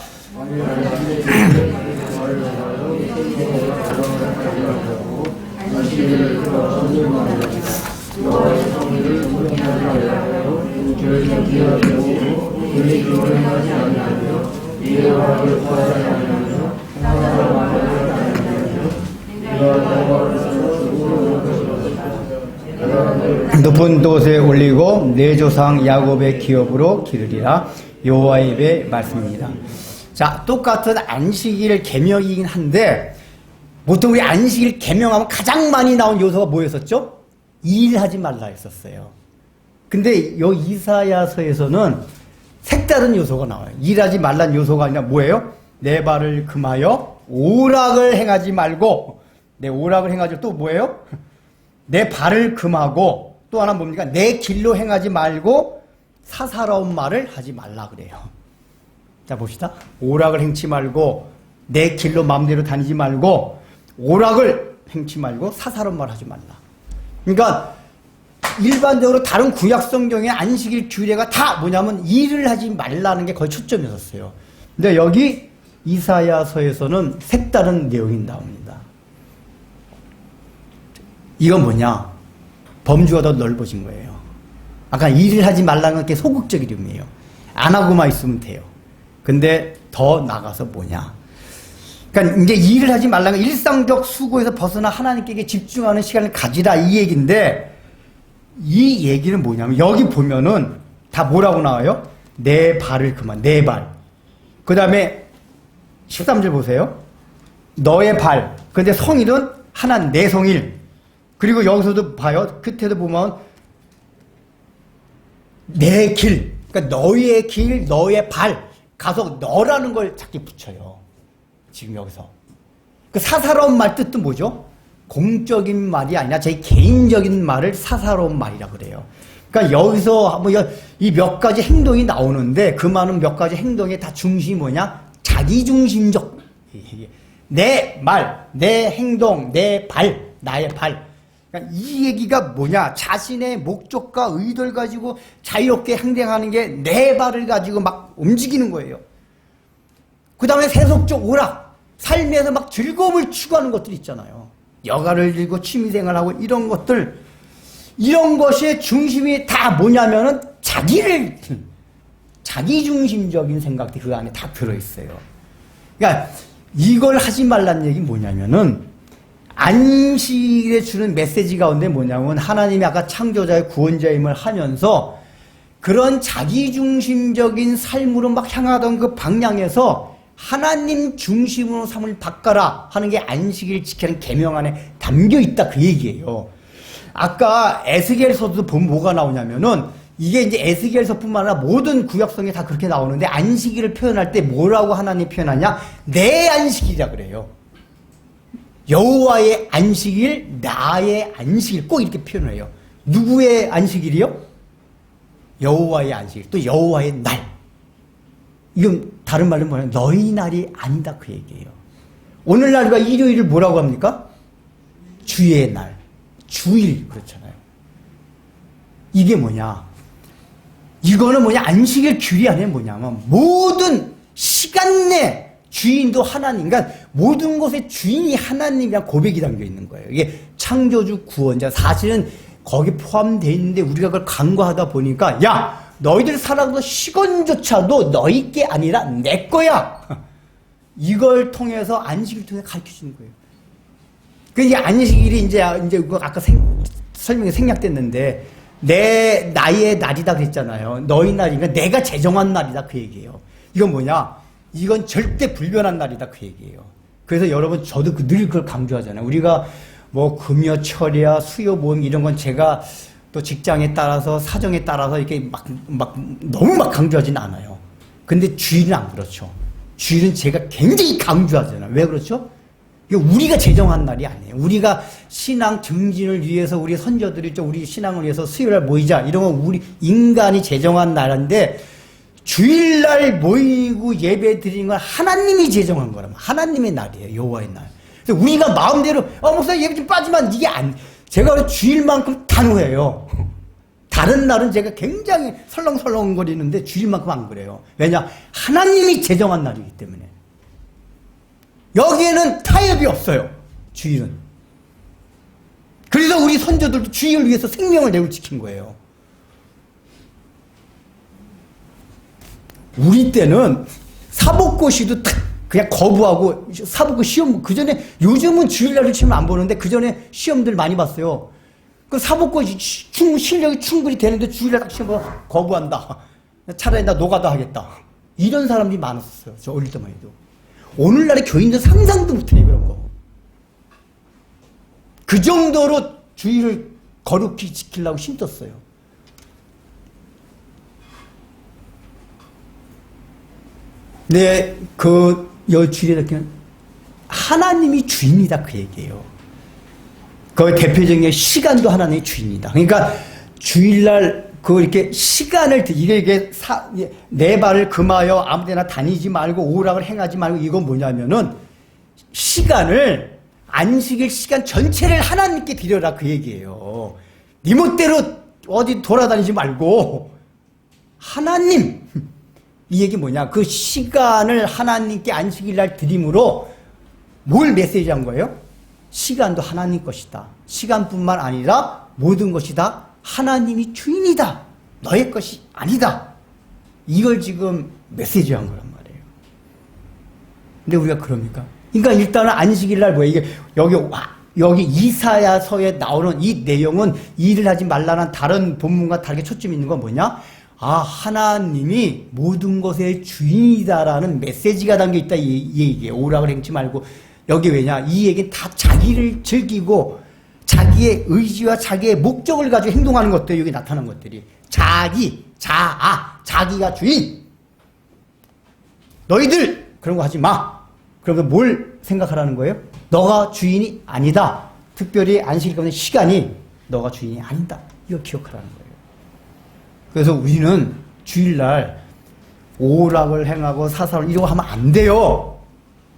높은 곳에 올리고 내 조상 야곱의 기업으로 기르리라. 여호와의 입의 말씀입니다. 자, 똑같은 안식일 계명이긴 한데 보통 우리 안식일 계명하면 가장 많이 나온 요소가 뭐였었죠? 일하지 말라 했었어요. 근데 요 이사야서에서는 색다른 요소가 나와요. 일하지 말란 요소가 아니라 뭐예요? 내 발을 금하여 오락을 행하지 말고, 내 오락을 행하지 또 뭐예요? 내 발을 금하고, 또 하나 뭡니까? 내 길로 행하지 말고 사사로운 말을 하지 말라 그래요. 자, 봅시다. 오락을 행치 말고 내 길로 마음대로 다니지 말고 오락을 행치 말고 사사로운 말 하지 말라. 그러니까 일반적으로 다른 구약 성경의 안식일 규례가 다 뭐냐면 일을 하지 말라는 게 거의 초점이었어요. 근데 여기 이사야서에서는 색다른 내용이 나옵니다. 이건 뭐냐? 범주가 더 넓어진 거예요. 아까 일을 하지 말라는 게 소극적 이름이에요. 안 하고만 있으면 돼요. 근데 더 나가서 뭐냐? 그러니까 이제 일을 하지 말라는 일상적 수고에서 벗어나 하나님께 집중하는 시간을 가지라 이 얘기인데, 이 얘기는 뭐냐면 여기 보면은 다 뭐라고 나와요? 내 발을 그만, 내 발. 그 다음에 13절 보세요. 너의 발. 근데 성일은 하나 내 성일. 그리고 여기서도 봐요. 끝에도 보면 내 길. 그러니까 너의 길, 너의 발. 가서 너라는 걸 자꾸 붙여요. 지금 여기서. 그 사사로운 말 뜻도 뭐죠? 공적인 말이 아니라 제 개인적인 말을 사사로운 말이라 그래요. 그러니까 여기서 뭐 이 몇 가지 행동이 나오는데 그 많은 몇 가지 행동의 다 중심이 뭐냐? 자기중심적. 내 말, 내 행동, 내 발, 나의 발. 그러니까 이 얘기가 뭐냐? 자신의 목적과 의도를 가지고 자유롭게 행동하는 게 내 발을 가지고 막 움직이는 거예요. 그 다음에 세속적 오락. 삶에서 막 즐거움을 추구하는 것들 있잖아요. 여가를 들고 취미생활하고 이런 것들, 이런 것의 중심이 다 뭐냐면은 자기중심적인 생각들이 그 안에 다 들어있어요. 그러니까 이걸 하지 말란 얘기 뭐냐면은 안식일에 주는 메시지 가운데 뭐냐면 하나님이 아까 창조자의 구원자임을 하면서 그런 자기중심적인 삶으로 막 향하던 그 방향에서 하나님 중심으로 삶을 바꿔라 하는 게 안식일 지키는 계명 안에 담겨 있다 그 얘기예요. 아까 에스겔서도 보면 뭐가 나오냐면은 이게 이제 에스겔서뿐만 아니라 모든 구약성에 다 그렇게 나오는데 안식일을 표현할 때 뭐라고 하나님 표현하냐? 내 안식일이라 그래요. 여호와의 안식일, 나의 안식일 꼭 이렇게 표현을 해요. 누구의 안식일이요? 여호와의 안식일, 또 여호와의 날. 이건 다른 말로 뭐냐면 너희 날이 아니다 그 얘기예요. 오늘날 우리가 일요일을 뭐라고 합니까? 주의 날, 주일 그렇잖아요. 이게 뭐냐? 이거는 뭐냐? 안식일 규리 안에 뭐냐면 모든 시간 내 주인도 하나님, 그러니까 모든 것의 주인이 하나님이란 고백이 담겨 있는 거예요. 이게 창조주 구원자, 사실은 거기 포함되어 있는데 우리가 그걸 간과하다 보니까 야! 너희들 살아도 시간조차도 너희 게 아니라 내 거야. 이걸 통해서 안식일 통해 가르쳐 주는 거예요. 그러니까 안식일이 이제 아까 설명이 생략됐는데 나의 날이다 그랬잖아요. 너희 날이니까 내가 제정한 날이다 그 얘기예요. 이건 뭐냐? 이건 절대 불변한 날이다 그 얘기예요. 그래서 여러분 저도 늘 그걸 강조하잖아요. 우리가 뭐 금요 철야 수요 모임 이런 건 제가 또 직장에 따라서 사정에 따라서 이렇게 너무 막 강조하지는 않아요. 근데 주일은 안 그렇죠. 주일은 제가 굉장히 강조하잖아요. 왜 그렇죠? 이게 우리가 제정한 날이 아니에요. 우리가 신앙 증진을 위해서 우리 선조들이 우리 신앙을 위해서 수요일에 모이자 이런 건 우리 인간이 제정한 날인데 주일날 모이고 예배 드리는 건 하나님이 제정한 거라면 하나님의 날이에요. 여호와의 날. 그래서 우리가 마음대로 목사님 예배 좀 빠지면 이게 제가 그래 주일만큼 단호해요. 다른 날은 제가 굉장히 설렁설렁거리는데 주일만큼 안 그래요. 왜냐? 하나님이 제정한 날이기 때문에. 여기에는 타협이 없어요. 주일은. 그래서 우리 선조들도 주일을 위해서 생명을 내고 지킨 거예요. 우리 때는 사법고시도 그냥 거부하고 사법고 시험 그전에 요즘은 주일날을 치면 안 보는데 그전에 시험들 많이 봤어요. 그 사법고시 실력이 충분히 되는데 주일날 딱 시험 거부한다. 차라리 나 노가다 하겠다. 이런 사람들이 많았어요. 저 어릴 때만 해도. 오늘날의 교인들 상상도 못해요. 그런 거. 그 정도로 주일을 거룩히 지키려고 힘썼어요. 네, 주일에 하나님이 주인이다 그 얘기예요. 그 대표적인 시간도 하나님의 주인이다. 그러니까 주일날 이렇게 시간을 이게 내 발을 금하여 아무데나 다니지 말고 오락을 행하지 말고 이건 뭐냐면은 시간을 안식일 시간 전체를 하나님께 드려라 그 얘기예요. 네 멋대로 어디 돌아다니지 말고 하나님 이 얘기 뭐냐? 그 시간을 하나님께 안식일 날 드림으로 뭘 메시지한 거예요? 시간도 하나님 것이다. 시간뿐만 아니라 모든 것이 다 하나님이 주인이다. 너의 것이 아니다. 이걸 지금 메시지한 거란 말이에요. 근데 우리가 그럽니까? 그러니까 일단은 안식일 날 뭐예요? 이게 여기 이사야서에 나오는 이 내용은 일을 하지 말라는 다른 본문과 다르게 초점이 있는 건 뭐냐? 하나님이 모든 것의 주인이다라는 메시지가 담겨 있다. 이 얘기예요. 오락을 행치 말고. 여기 왜냐? 이 얘기는 다 자기를 즐기고 자기의 의지와 자기의 목적을 가지고 행동하는 것들, 여기 나타난 것들이. 자기가 주인. 너희들 그런 거 하지 마. 그러면 뭘 생각하라는 거예요? 너가 주인이 아니다. 특별히 안식일 가운데 시간이 너가 주인이 아니다. 이거 기억하라는 거예요. 그래서 우리는 주일날 오락을 행하고 사사를 이러고 하면 안 돼요.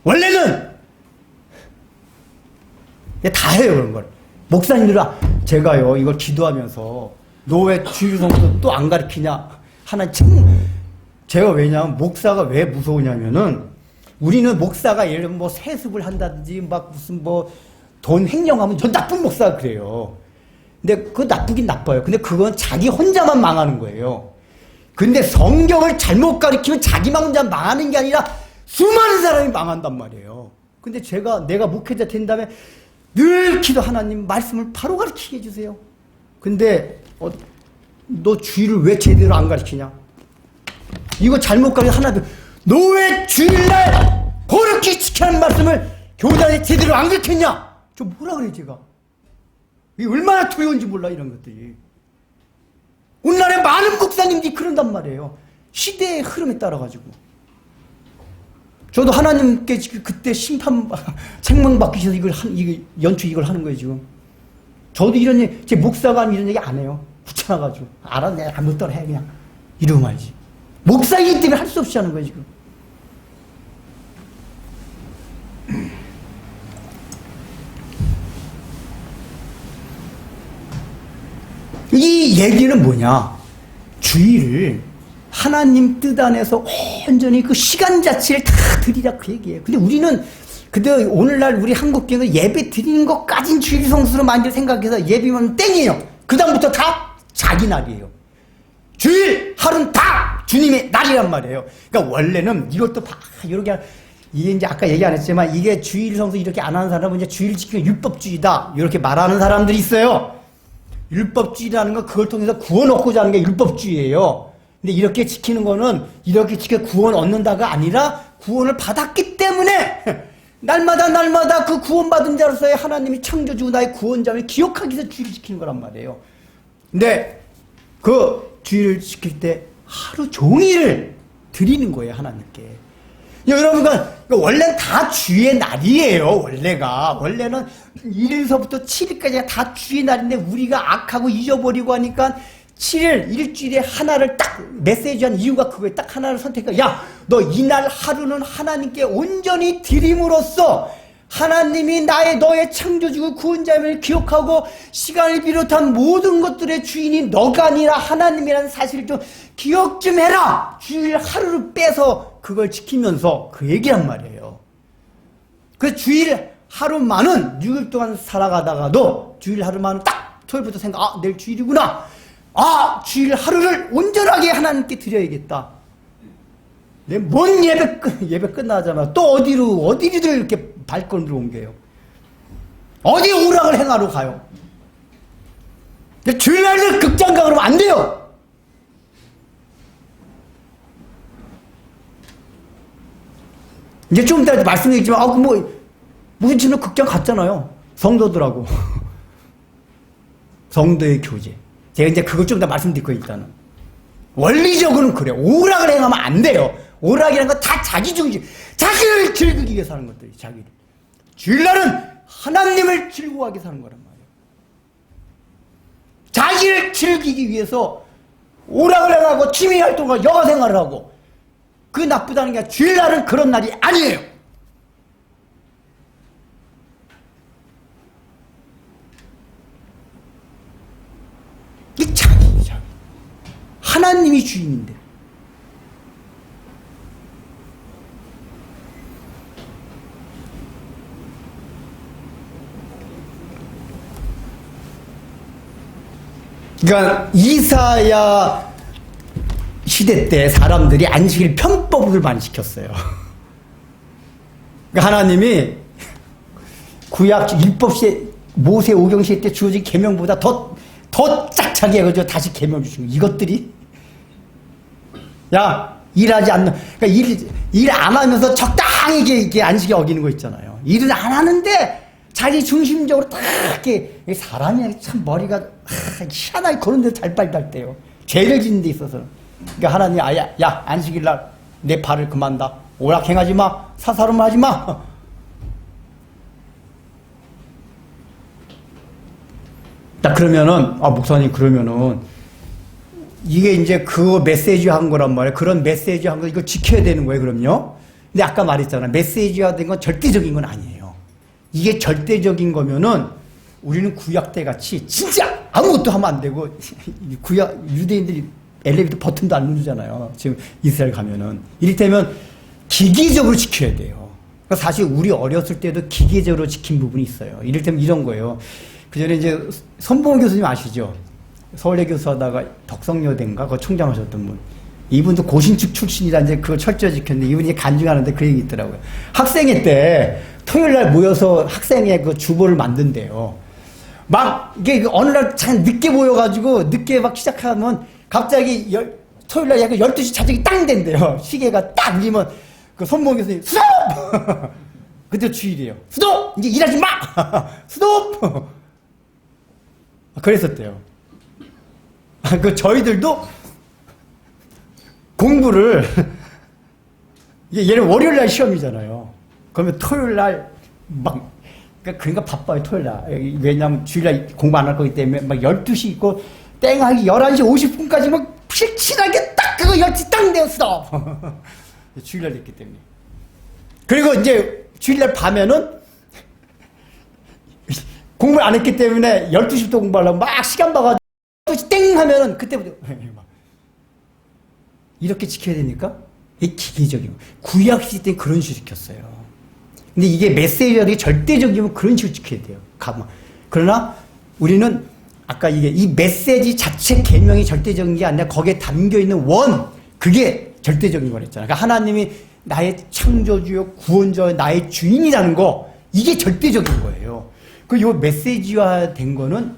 원래는 다 해요 그런 걸. 목사님들은 제가요 이걸 기도하면서 너 왜 주일 성수 또 안 가르치냐 하나 참 제가 왜냐하면 목사가 왜 무서우냐면은 우리는 목사가 예를 들면 뭐 세습을 한다든지 막 무슨 뭐 돈 횡령하면 저 나쁜 목사가 그래요. 근데 그거 나쁘긴 나빠요. 근데 그건 자기 혼자만 망하는 거예요. 근데 성경을 잘못 가르치면 자기만 혼자 망하는 게 아니라 수많은 사람이 망한단 말이에요. 근데 내가 목회자 된 다음에 늘 기도 하나님 말씀을 바로 가르치게 해주세요. 근데 너 주일을 왜 제대로 안 가르치냐? 이거 잘못 가르쳐 하나도 너 왜 주일날 거룩히 지키라는 말씀을 교단에 제대로 안 가르쳤냐? 저 뭐라 그래 제가. 이게 얼마나 두려운지 몰라 이런 것들이. 오늘날에 많은 목사님들이 그런단 말이에요. 시대의 흐름에 따라가지고. 저도 하나님께 그때 책망받기셔서 이걸 하는 거예요 지금. 저도 제 목사가 이런 얘기 안 해요. 붙여놔가지고 알아 내가 잘못 따라 해 그냥 이러고 말지. 목사이기 때문에 할 수 없이 하는 거예요 지금. 이 얘기는 뭐냐? 주일을 하나님 뜻 안에서 온전히 그 시간 자체를 다 드리라 그 얘기예요. 근데 우리는 오늘날 우리 한국교회는 예배 드리는 것까진 주일 성수로 많이 생각해서 예배면 땡이에요. 그 다음부터 다 자기 날이에요. 주일 하루는 다 주님의 날이란 말이에요. 그러니까 원래는 이것도 이렇게 이게 이제 아까 얘기 안 했지만 이게 주일 성수 이렇게 안 하는 사람은 이제 주일 지키는 율법주의다 이렇게 말하는 사람들이 있어요. 율법주의라는 건 그걸 통해서 구원 얻고자 하는 게 율법주의예요. 근데 이렇게 지키는 거는 이렇게 지켜 구원 얻는다가 아니라 구원을 받았기 때문에 날마다 그 구원받은 자로서의 하나님이 창조주고 나의 구원자를 기억하기 위해서 주일을 지키는 거란 말이에요. 근데 그 주일을 지킬 때 하루 종일을 드리는 거예요 하나님께. 여러분, 원래는 다 주의 날이에요, 원래는 1일서부터 7일까지가 다 주의 날인데 우리가 악하고 잊어버리고 하니까 7일 일주일에 하나를 딱 메시지한 이유가 그거에 딱 하나를 선택해. 야, 너 이날 하루는 하나님께 온전히 드림으로써 하나님이 너의 창조주고 구원자임을 기억하고 시간을 비롯한 모든 것들의 주인이 너가 아니라 하나님이라는 사실을 좀 기억 좀 해라. 주일 하루를 빼서 그걸 지키면서 그 얘기란 말이에요. 그 주일 하루만은 6일 동안 살아가다가도 주일 하루만은 딱 토요일부터 생각, 내일 주일이구나. 주일 하루를 온전하게 하나님께 드려야겠다. 뭔 예배 끝나자마자 또 어디를 이렇게 발걸음을 옮겨요. 어디 오락을 행하러 가요. 주일날 극장 가 그러면 안 돼요. 이제 좀 이따 말씀드리겠지만, 무슨 집은 극장 갔잖아요. 성도들하고. 성도의 교제. 제가 이제 그걸 좀 더 말씀드릴 거예요, 일단은. 원리적으로는 그래요. 오락을 행하면 안 돼요. 오락이라는 건 다 자기중심. 자기를 즐기기 위해서 하는 것들이, 자기를. 주일날은 하나님을 즐거워하게 사는 거란 말이에요. 자기를 즐기기 위해서 오락을 행하고 취미 활동을 여가 생활을 하고 그게 나쁘다는 게 아니라 주일날은 그런 날이 아니에요. 이 자기. 하나님이 주인인데. 그러니까 이사야 시대 때 사람들이 안식일 편법을 많이 시켰어요. 그러니까 하나님이 구약 율법 시대 모세 오경 시대 때 주어진 계명보다 더 짝짝이 해가지고 다시 계명 주신 거. 이것들이 일하지 않는, 그러니까 일 안 하면서 적당히 이게 안식일 어기는 거 있잖아요. 일을 안 하는데 자기 중심적으로 딱 이렇게 사람이 참 머리가 희한하게 그런 데서 잘 발달돼요. 죄를 짓는 데 있어서. 그러니까 하나님 야 안식일 날 내 발을 그만다. 오락행하지 마. 사사로움 하지 마. 딱 그러면은 목사님 그러면은 이게 이제 그 메시지 한 거란 말이에요. 그런 메시지 한 거 이거 지켜야 되는 거예요. 그럼요. 근데 아까 말했잖아. 메시지화 된 건 절대적인 건 아니에요. 이게 절대적인 거면은 우리는 구약 때 같이 진짜 아무것도 하면 안 되고 구약 유대인들이 엘리베이터 버튼도 안 누르잖아요. 지금 이스라엘 가면은 이를테면 기계적으로 지켜야 돼요. 그러니까 사실 우리 어렸을 때도 기계적으로 지킨 부분이 있어요. 이를테면 이런 거예요. 그 전에 이제 선봉 교수님 아시죠? 서울대 교수하다가 덕성여대인가 그 총장하셨던 분. 이분도 고신축 출신이라 이제 그걸 철저히 지켰는데 이분이 간증하는데 그 얘기 있더라고요. 학생회 때 토요일 날 모여서 학생회 그 주보를 만든대요. 막 이게 어느 날 참 늦게 모여가지고 늦게 막 시작하면 갑자기 토요일 날 약간 12시 자정이 땅 된대요. 시계가 딱 울리면 그 선봉 교수님 스톱! 그때 주일이에요. 스톱! 이제 일하지 마! 스톱! 그랬었대요. 저희들도 공부를 얘는 월요일 날 시험이잖아요. 그러면 토요일 날 그러니까 바빠요, 토요일 날. 왜냐면 주일 날 공부 안 할 거기 때문에 막 12시 있고 땡하기 11시 50분까지 막 필칠하게 딱 그거 12시 땅 되었어. 주일 날 됐기 때문에. 그리고 이제 주일 날 밤에는 공부를 안 했기 때문에 12시부터 공부하려고 막 시간 봐가지고 12시 땡 하면은 그때부터 이렇게 지켜야 되니까 이게 기계적이고 구약 시대 때는 그런 식으로 지켰어요. 근데 이게 메시지가 절대적이면 그런 식으로 지켜야 돼요. 그러나 우리는 아까 이 메시지 자체 계명이 절대적인 게 아니라 거기에 담겨있는 그게 절대적인 거랬잖아요. 그러니까 하나님이 나의 창조주요 구원자요 나의 주인이라는 거 이게 절대적인 거예요. 요 메시지화 된 거는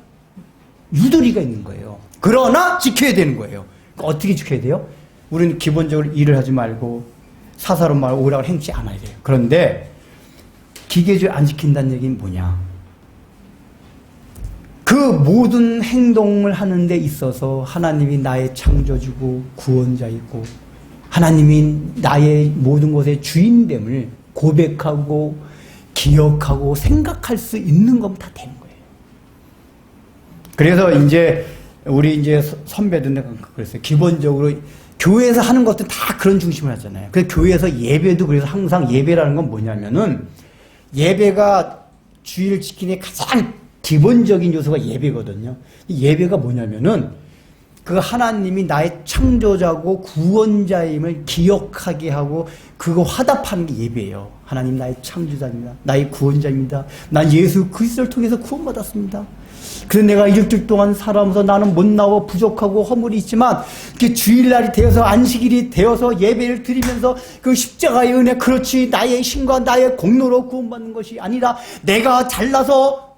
유도리가 있는 거예요. 그러나 지켜야 되는 거예요. 그러니까 어떻게 지켜야 돼요? 우리는 기본적으로 일을 하지 말고 사사로운 말 오락을 행치 않아야 돼요. 그런데 기계적으로 안 지킨다는 얘기는 뭐냐? 그 모든 행동을 하는 데 있어서 하나님이 나의 창조주고 구원자이고 하나님이 나의 모든 것의 주인됨을 고백하고 기억하고 생각할 수 있는 건 다 되는 거예요. 그래서 이제 우리 이제 선배들 내가 그랬어요. 기본적으로 교회에서 하는 것도 다 그런 중심을 하잖아요. 그래서 교회에서 예배도 그래서 항상 예배라는 건 뭐냐면은 예배가 주의를 지키는 가장 기본적인 요소가 예배거든요. 이 예배가 뭐냐면은 그 하나님이 나의 창조자고 구원자임을 기억하게 하고 그거 화답하는 게 예배예요. 하나님 나의 창조자입니다. 나의 구원자입니다. 난 예수 그리스도를 통해서 구원받았습니다. 그래서 내가 일주일 동안 살아오면서 나는 못나고 부족하고 허물이 있지만 그 주일날이 되어서 안식일이 되어서 예배를 드리면서 그 십자가의 은혜 그렇지 나의 힘과 나의 공로로 구원받는 것이 아니라 내가 잘나서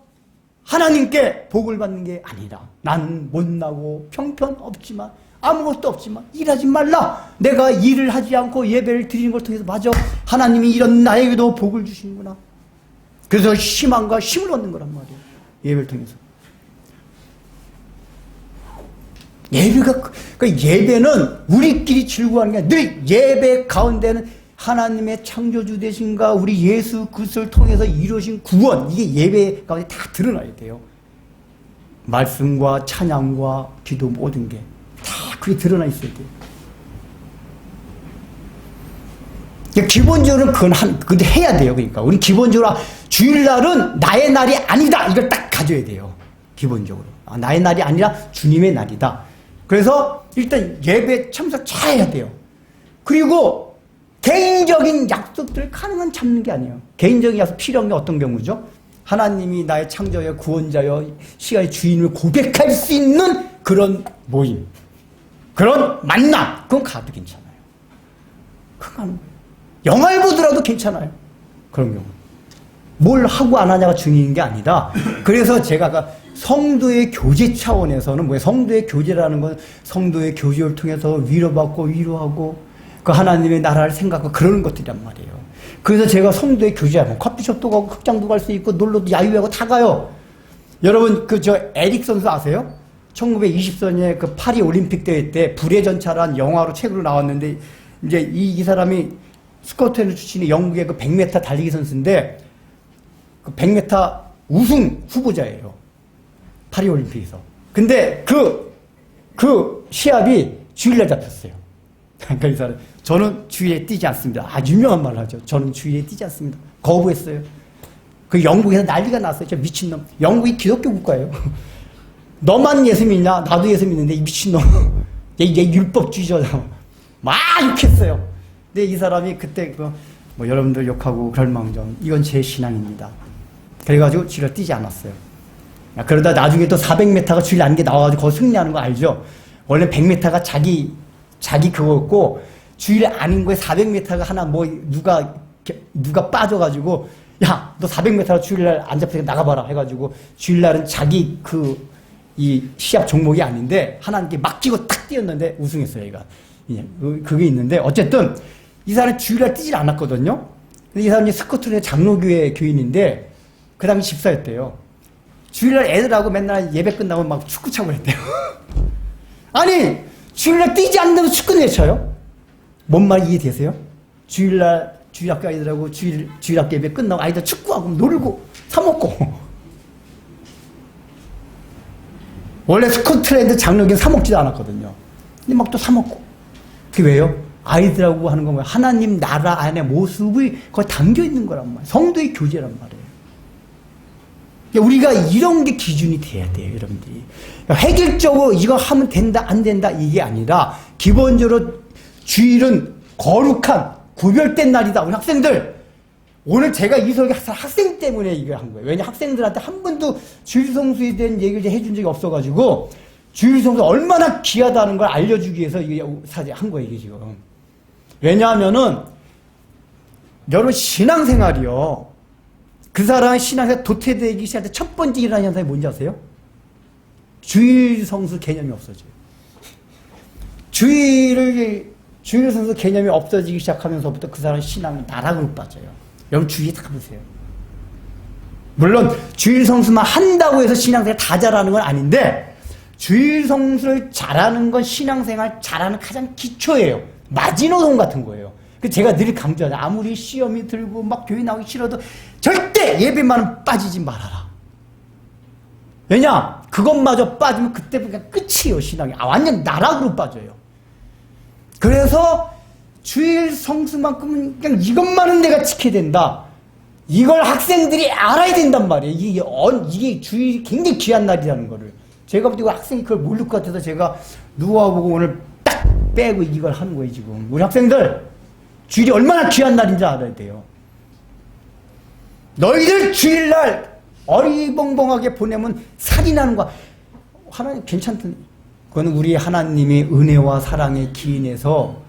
하나님께 복을 받는 게 아니라 나는 못나고 형편없지만 아무것도 없지만 일하지 말라. 내가 일을 하지 않고 예배를 드리는 걸 통해서 맞아 하나님이 이런 나에게도 복을 주시는구나. 그래서 희망과 힘을 얻는 거란 말이에요. 예배를 통해서. 예배가 그러니까 예배는 우리끼리 즐거워하는 게 아니라 늘 예배 가운데는 하나님의 창조주 되신가 우리 예수 그리스도를 통해서 이루어진 구원 이게 예배 가운데 다 드러나야 돼요. 말씀과 찬양과 기도 모든 게 다 그게 드러나 있어야 돼요. 그러니까 기본적으로 근데 해야 돼요. 그러니까 우리 기본적으로 주일날은 나의 날이 아니다 이걸 딱 가져야 돼요. 기본적으로 나의 날이 아니라 주님의 날이다. 그래서 일단 예배 참석 잘 해야 돼요. 그리고 개인적인 약속들을 가능한 잡는 게 아니에요. 개인적인 약속 필요한 게 어떤 경우죠? 하나님이 나의 창조여 구원자여 시간의 주인을 고백할 수 있는 그런 모임, 그런 만남, 그건 가도 괜찮아요. 그건 영화를 보더라도 괜찮아요. 그런 경우. 뭘 하고 안 하냐가 중요한 게 아니라 그래서 제가 아까 성도의 교제 차원에서는 뭐예요? 성도의 교제라는 건 성도의 교제를 통해서 위로받고 위로하고 그 하나님의 나라를 생각하고 그러는 것들이란 말이에요. 그래서 제가 성도의 교제하고 커피숍도 가고 극장도 갈 수 있고 놀러도 야유하고 다 가요. 여러분 에릭 선수 아세요? 1920년에 그 파리 올림픽 대회 때 불의 전차란 영화로 책으로 나왔는데 이제 이 사람이 스코틀랜드 출신의 영국의 그 100m 달리기 선수인데 그 100m 우승 후보자예요. 파리 올림픽에서. 근데 그 시합이 주일날 잡혔어요. 그러니까 이 사람 저는 주일에 뛰지 않습니다. 아주 유명한 말을 하죠. 저는 주일에 뛰지 않습니다. 거부했어요. 그 영국에서 난리가 났어요. 저 미친놈. 영국이 기독교 국가예요. 너만 예수 믿냐? 나도 예수 믿는데 이 미친놈. 얘 율법주의자다. 막 욕했어요. 근데 이 사람이 그때 뭐 여러분들 욕하고 그럴망정 이건 제 신앙입니다. 그래가지고 주일에 뛰지 않았어요. 그러다 나중에 또 400m가 주일 아닌 게 나와가지고 거기 승리하는 거 알죠? 원래 100m가 자기 그거였고 주일 아닌 거에 400m가 하나 뭐 누가 빠져가지고 야 너 400m로 주일날 안 잡히니까 나가봐라 해가지고 주일날은 자기 이 시합 종목이 아닌데 하나님께 맡기고 탁 뛰었는데 우승했어요 얘가. 그게 있는데 어쨌든 이 사람이 주일날 뛰질 않았거든요. 근데 이 사람이 스코틀랜드 장로교회 교인인데 그 당시 집사였대요. 주일날 애들하고 맨날 예배 끝나고 막 축구 차고 했대요. 아니 주일날 뛰지 않는다고 축구는 쳐요? 뭔 말 이해되세요? 주일날 주일학교 아이들하고 주일학교 예배 끝나고 아이들 축구하고 놀고 사먹고 원래 스코틀랜드 장로교는 사먹지도 않았거든요. 근데 막 또 사먹고 그게 왜요? 아이들하고 하는 건 뭐예요? 하나님 나라 안에 모습이 거기 담겨있는 거란 말이에요. 성도의 교제란 말이에요. 우리가 이런 게 기준이 돼야 돼요, 여러분들이. 획일적으로 이거 하면 된다, 안 된다, 이게 아니라, 기본적으로 주일은 거룩한, 구별된 날이다. 우리 학생들, 오늘 제가 이 설교 학생 때문에 이거 한 거예요. 왜냐, 학생들한테 한 번도 주일 성수에 대한 얘기를 해준 적이 없어가지고, 주일 성수 얼마나 귀하다는 걸 알려주기 위해서 이게 한 거예요, 이게 지금. 왜냐하면은, 여러분, 신앙생활이요. 그 사람의 신앙생활 도태되기 시작할 때 첫 번째 일어나는 현상이 뭔지 아세요? 주일 성수 개념이 없어져요. 주일 성수 개념이 없어지기 시작하면서부터 그 사람의 신앙이 나락으로 빠져요. 여러분 주의해 다 보세요. 물론 주일 성수만 한다고 해서 신앙생활 다 잘하는 건 아닌데 주일 성수를 잘하는 건 신앙생활 잘하는 가장 기초예요. 마지노선 같은 거예요. 제가 늘 강조하죠. 아무리 시험이 들고 막 교회 나오기 싫어도 절대 예배만은 빠지지 말아라. 왜냐? 그것마저 빠지면 그때 그냥 끝이에요, 신앙이. 완전 나락으로 빠져요. 그래서 주일 성수만큼은 그냥 이것만은 내가 지켜야 된다. 이걸 학생들이 알아야 된단 말이에요. 이게 주일이 굉장히 귀한 날이라는 거를. 제가 볼 때 학생이 그걸 모를 것 같아서 제가 누워보고 오늘 딱 빼고 이걸 하는 거예요, 지금. 우리 학생들, 주일이 얼마나 귀한 날인지 알아야 돼요. 너희들 주일날 어리벙벙하게 보내면 살인하는 거야. 하나님 괜찮던, 그건 우리 하나님의 은혜와 사랑의 기인에서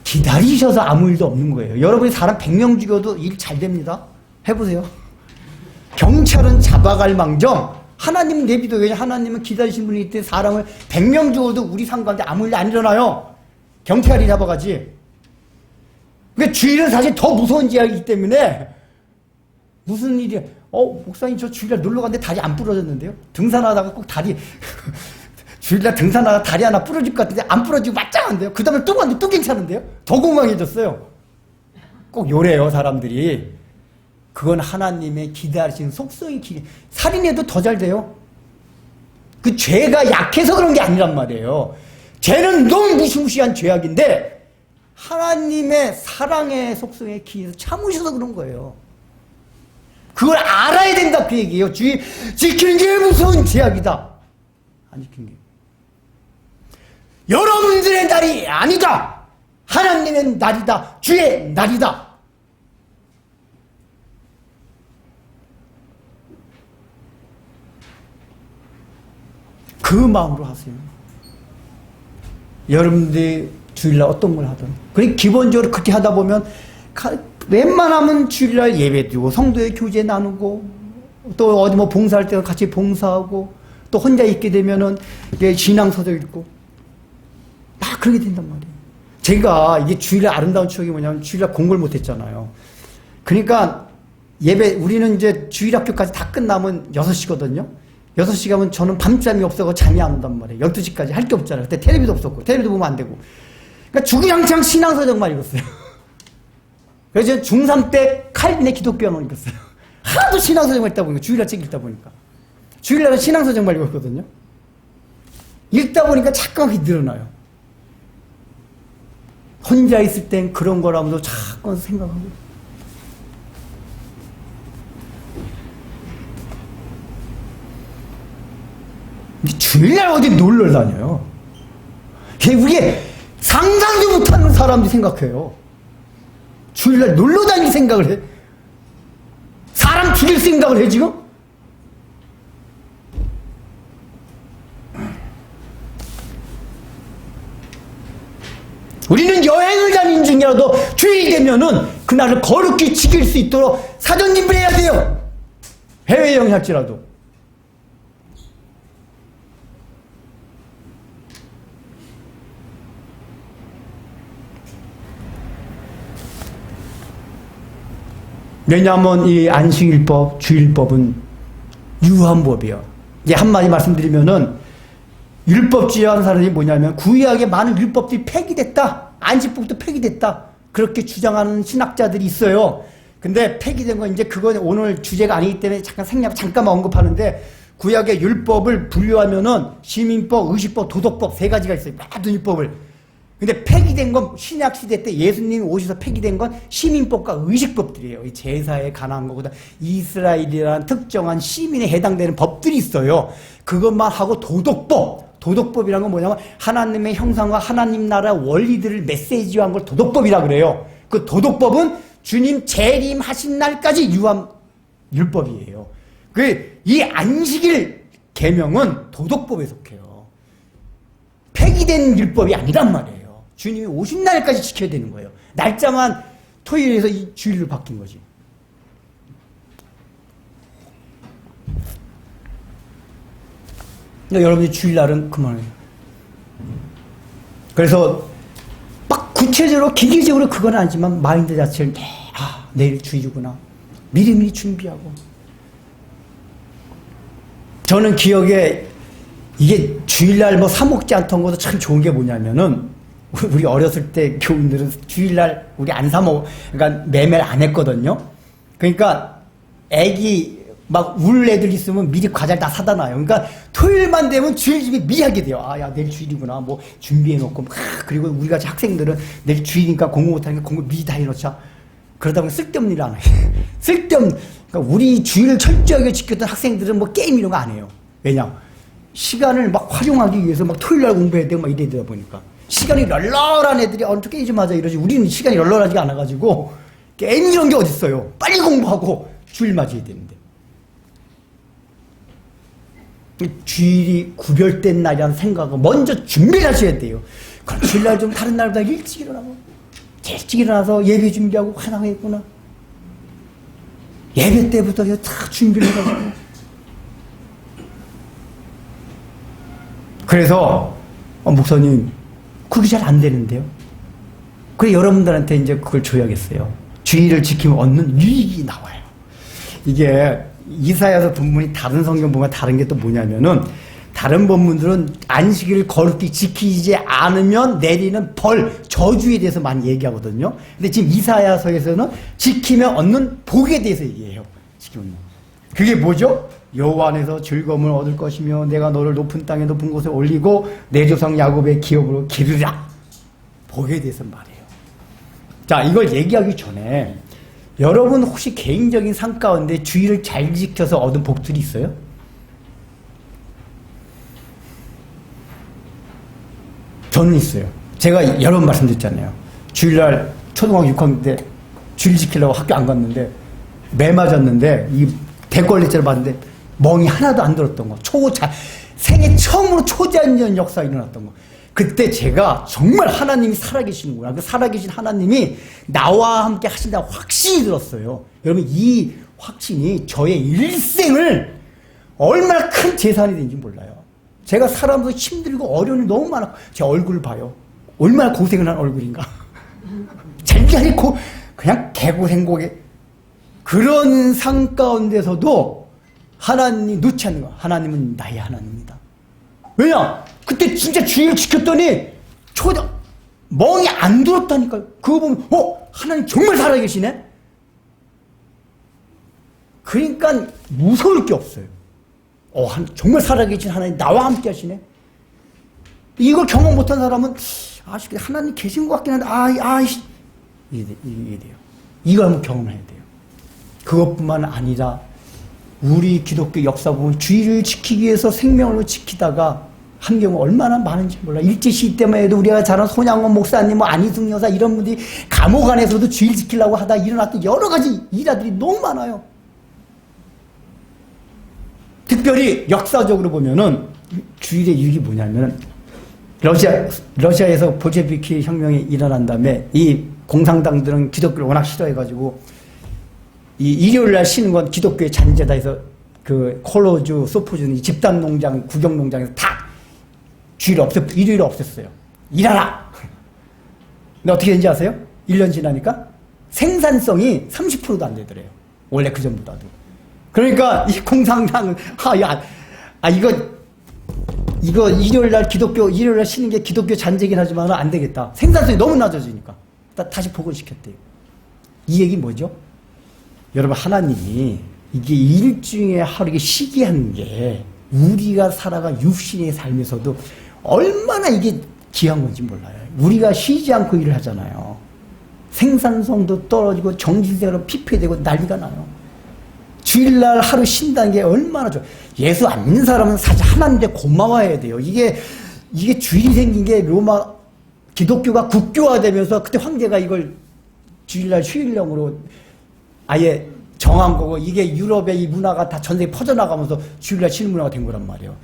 기다리셔서 아무 일도 없는 거예요. 여러분이 사람 100명 죽여도 일 잘 됩니다. 해보세요. 경찰은 잡아갈 망정 하나님 내비도. 왜? 하나님은 기다리신 분이 있대. 사람을 100명 죽어도 우리 상관한테 아무 일도 안 일어나요. 경찰이 잡아가지. 그러니까 주일은 사실 더 무서운 지역이기 때문에. 무슨 일이야? 목사님 저 주일날 놀러 갔는데 다리 안 부러졌는데요? 등산하다가 꼭 다리 주일날 등산하다가 다리 하나 부러질 것 같은데 안 부러지고 말짱한데요? 그 다음에 또 갔는데 또 괜찮은데요? 더 공황해졌어요. 꼭 요래요, 사람들이. 그건 하나님의 기다리신 속성이 살인해도 더 잘 돼요. 그 죄가 약해서 그런 게 아니란 말이에요. 죄는 너무 무시무시한 죄악인데 하나님의 사랑의 속성에 기인해서 참으셔서 그런 거예요. 그걸 알아야 된다, 그 얘기예요. 주의 지키는 게 무서운 죄악이다. 안 지키는 게. 여러분들의 날이 아니다. 하나님의 날이다. 주의 날이다. 그 마음으로 하세요. 여러분들이 주일날 어떤 걸 하든. 그리고 기본적으로 그렇게 하다 보면 웬만하면 주일날 예배 드리고 성도의 교제 나누고 또 어디 뭐 봉사할 때 같이 봉사하고 또 혼자 있게 되면은 신앙서적 읽고 다 그렇게 된단 말이에요. 제가 이게 주일날 아름다운 추억이 뭐냐면 주일날 공부를 못 했잖아요. 그러니까 예배, 우리는 이제 주일학교까지 다 끝나면 6시거든요. 6시 가면 저는 밤잠이 없어서 잠이 안 온단 말이에요. 12시까지 할 게 없잖아요. 그때 텔레비도 없었고, 텔레비도 보면 안 되고. 그러니까 주구장창 신앙서적만 읽었어요. 그래서 중3 때 칼빈의 기독교양을 읽었어요. 하도 신앙서적만 읽다 보니까, 주일날 책 읽다 보니까. 주일날은 신앙서적만 읽었거든요. 읽다 보니까 자꾸 늘어나요. 혼자 있을 땐 그런 거라면서 자꾸 생각하고. 주일날 어디 놀러 다녀요? 우리게 상상도 못하는 사람들이 생각해요. 주일날 놀러 다닐 생각을 해? 사람 죽일 생각을 해, 지금? 우리는 여행을 다닌 중이라도 주일이 되면은 그날을 거룩히 지킬 수 있도록 사전 준비를 해야 돼요. 해외여행 할지라도. 왜냐하면 이 안식일법, 주일법은 유한 법이에요. 이제 한마디 말씀드리면은 율법주의하는 사람이 뭐냐면 구약의 많은 율법들이 폐기됐다. 안식법도 폐기됐다. 그렇게 주장하는 신학자들이 있어요. 근데 폐기된 건 이제 그건 오늘 주제가 아니기 때문에 잠깐만 언급하는데 구약의 율법을 분류하면은 시민법, 의식법, 도덕법 3가지가 있어요. 모든 율법을. 근데 폐기된 건 신약 시대 때 예수님이 오셔서 폐기된 건 시민법과 의식법들이에요. 이 제사에 관한 거보다 이스라엘이라는 특정한 시민에 해당되는 법들이 있어요. 그것만 하고 도덕법이란 건 뭐냐면 하나님의 형상과 하나님 나라 원리들을 메시지화한 걸 도덕법이라 그래요. 그 도덕법은 주님 재림하신 날까지 유한 율법이에요. 이 안식일 계명은 도덕법에 속해요. 폐기된 율법이 아니란 말이에요. 주님이 오신 날까지 지켜야 되는 거예요. 날짜만 토요일에서 이 주일로 바뀐 거지. 그러니까 여러분이 주일날은 그만해요. 그래서 막 구체적으로 기계적으로 그건 아니지만 마인드 자체를 내일 주일이구나. 미리미리 준비하고. 저는 기억에 이게 주일날 뭐 사먹지 않던 것도 참 좋은 게 뭐냐면은 우리 어렸을 때 교훈들은 주일날 우리 안 사먹어. 그러니까 매매를 안 했거든요. 그러니까 애기 막 울 애들 있으면 미리 과자를 다 사다 놔요. 그러니까 토요일만 되면 주일 준비 미리 하게 돼요. 아, 야, 내일 주일이구나. 뭐 준비해놓고. 그리고 우리 같이 학생들은 내일 주일이니까 공부 못하니까 공부 미리 다 해놓자. 그러다 보면 쓸데없는 일 안 해요. 쓸데없는, 그러니까 우리 주일을 철저하게 지켰던 학생들은 뭐 게임 이런 거 안 해요. 왜냐? 시간을 막 활용하기 위해서 막 토요일 날 공부해야 되고 막 이래야 보니까. 시간이 널널한 애들이 어떻게 게임 좀 하자 이러지. 우리는 시간이 널널하지가 않아가지고 게임 이런 게 어딨어요. 빨리 공부하고 주일 맞이해야 되는데. 주일이 구별된 날이라는 생각을 먼저 준비를 하셔야 돼요. 그럼 주일날 좀 다른 날보다 일찍 일어나고, 일찍 일어나서 예배 준비하고 하나 했구나. 예배 때부터 다 준비를 해가지고. 그래서, 목사님, 그게 잘 안 되는데요. 그래, 여러분들한테 이제 그걸 줘야겠어요. 주일을 지키면 얻는 유익이 나와요. 이게, 이사야서 본문이 다른 성경보다 다른 게 또 뭐냐면은 다른 본문들은 안식일을 거룩히 지키지 않으면 내리는 벌, 저주에 대해서 많이 얘기하거든요. 근데 지금 이사야서에서는 지키면 얻는 복에 대해서 얘기해요. 지키면. 그게 뭐죠? 여호와 안에서 즐거움을 얻을 것이며 내가 너를 높은 땅에 높은 곳에 올리고 내 조상 야곱의 기업으로 기르라. 복에 대해서 말해요. 자, 이걸 얘기하기 전에 여러분 혹시 개인적인 삶 가운데 주의를 잘 지켜서 얻은 복들이 있어요? 저는 있어요. 제가 여러 번 말씀드렸잖아요. 주일날 초등학교 6학년 때 주일 지키려고 학교 안 갔는데 매 맞았는데 이 대걸레째를 봤는데 멍이 하나도 안 들었던 거. 생애 처음으로 초자연 역사가 일어났던 거. 그때 제가 정말 하나님이 살아계시는구나. 그 살아계신 하나님이 나와 함께 하신다고 확신이 들었어요. 여러분, 이 확신이 저의 일생을 얼마나 큰 재산이 된지 몰라요. 제가 살아면서 힘들고 어려운 일이 너무 많았고, 제 얼굴을 봐요. 얼마나 고생을 한 얼굴인가. 잘잘히 그냥 개고생고개. 그런 상 가운데서도 하나님이 놓지 않는 거야. 하나님은 나의 하나님이다. 왜냐? 그때 진짜 주의를 지켰더니 멍이 안 들었다니까요. 그거 보면 하나님 정말 살아계시네? 그러니까 무서울 게 없어요. 정말 살아계신 하나님 나와 함께 하시네? 이걸 경험 못한 사람은 하나님 계신 것 같긴 한데 이게 돼요. 이걸 한번 경험해야 돼요. 그것뿐만 아니라 우리 기독교 역사 보면 주의를 지키기 위해서 생명을 지키다가 한 경우 얼마나 많은지 몰라. 일제시대 때만 해도 우리가 잘 아는 손양원 목사님, 안희숙 여사 이런 분들이 감옥 안에서도 주일 지키려고 하다 일어났던 여러 가지 일화들이 너무 많아요. 특별히 역사적으로 보면은 주일의 이유가 뭐냐면 러시아에서 볼셰비키 혁명이 일어난 다음에 이 공산당들은 기독교를 워낙 싫어해가지고 이 일요일날 쉬는 건 기독교의 잔재다 해서 그 콜로주, 소포주는 집단농장, 구경농장에서 다 일요일을 없앴어요. 일하라! 근데 어떻게 된지 아세요? 1년 지나니까 생산성이 30%도 안 되더래요. 원래 그 전보다도. 그러니까 이 공산당은 이거 일요일날 쉬는 게 기독교 잔재긴 하지만 안 되겠다. 생산성이 너무 낮아지니까 다시 복원시켰대요. 이 얘기 뭐죠? 여러분, 하나님이 이게 일중에 하루에 쉬게 한 게 우리가 살아가 육신의 삶에서도 얼마나 이게 귀한 건지 몰라요. 우리가 쉬지 않고 일을 하잖아요. 생산성도 떨어지고 정신적으로 피폐되고 난리가 나요. 주일날 하루 쉰다는 게 얼마나 좋아요. 예수 안 믿는 사람은 사실 하나님께 고마워해야 돼요. 이게 주일이 생긴 게 로마 기독교가 국교화되면서 그때 황제가 이걸 주일날 휴일령으로 아예 정한 거고, 이게 유럽의 이 문화가 다 전 세계에 퍼져나가면서 주일날 쉬는 문화가 된 거란 말이에요.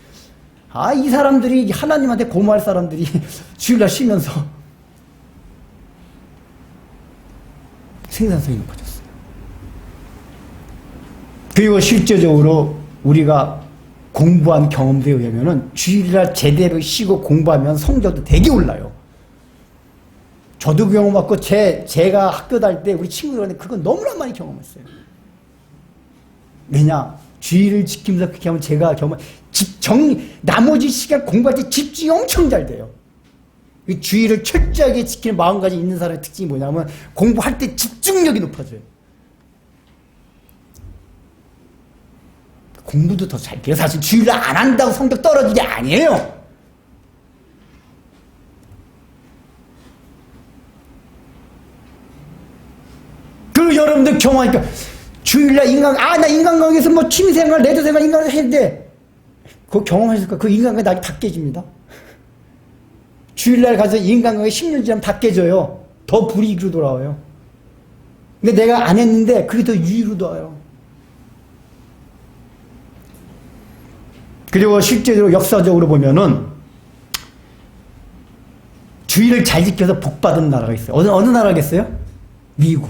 이 사람들이 하나님한테 고마워할 사람들이 주일날 쉬면서 생산성이 높아졌어요. 그리고 실제적으로 우리가 공부한 경험에 의하면은 주일날 제대로 쉬고 공부하면 성적도 되게 올라요. 저도 경험했고 제가 학교 다닐 때 우리 친구들한테 그건 너무나 많이 경험했어요. 왜냐? 주의를 지키면서 그렇게 하면 제가 나머지 시간 공부할 때 집중이 엄청 잘 돼요. 이 주의를 철저하게 지키는 마음가짐이 있는 사람의 특징이 뭐냐면 공부할 때 집중력이 높아져요. 공부도 더 잘해요. 사실 주일날 안 한다고 성적 떨어진 게 아니에요. 그 여러분들 경험하니까 주일날 나 인간관계에서 뭐 취미생활, 내도생활 인간관계 했는데 그거 경험하셨을까? 그 인간관계 나중에 다 깨집니다. 주일날 가서 인간관계 10년 지나면 다 깨져요. 더 불이익으로 돌아와요. 근데 내가 안 했는데 그게 더 유익으로 돌아와요. 그리고 실제로 역사적으로 보면은 주의를 잘 지켜서 복받은 나라가 있어요. 어느 나라겠어요? 미국.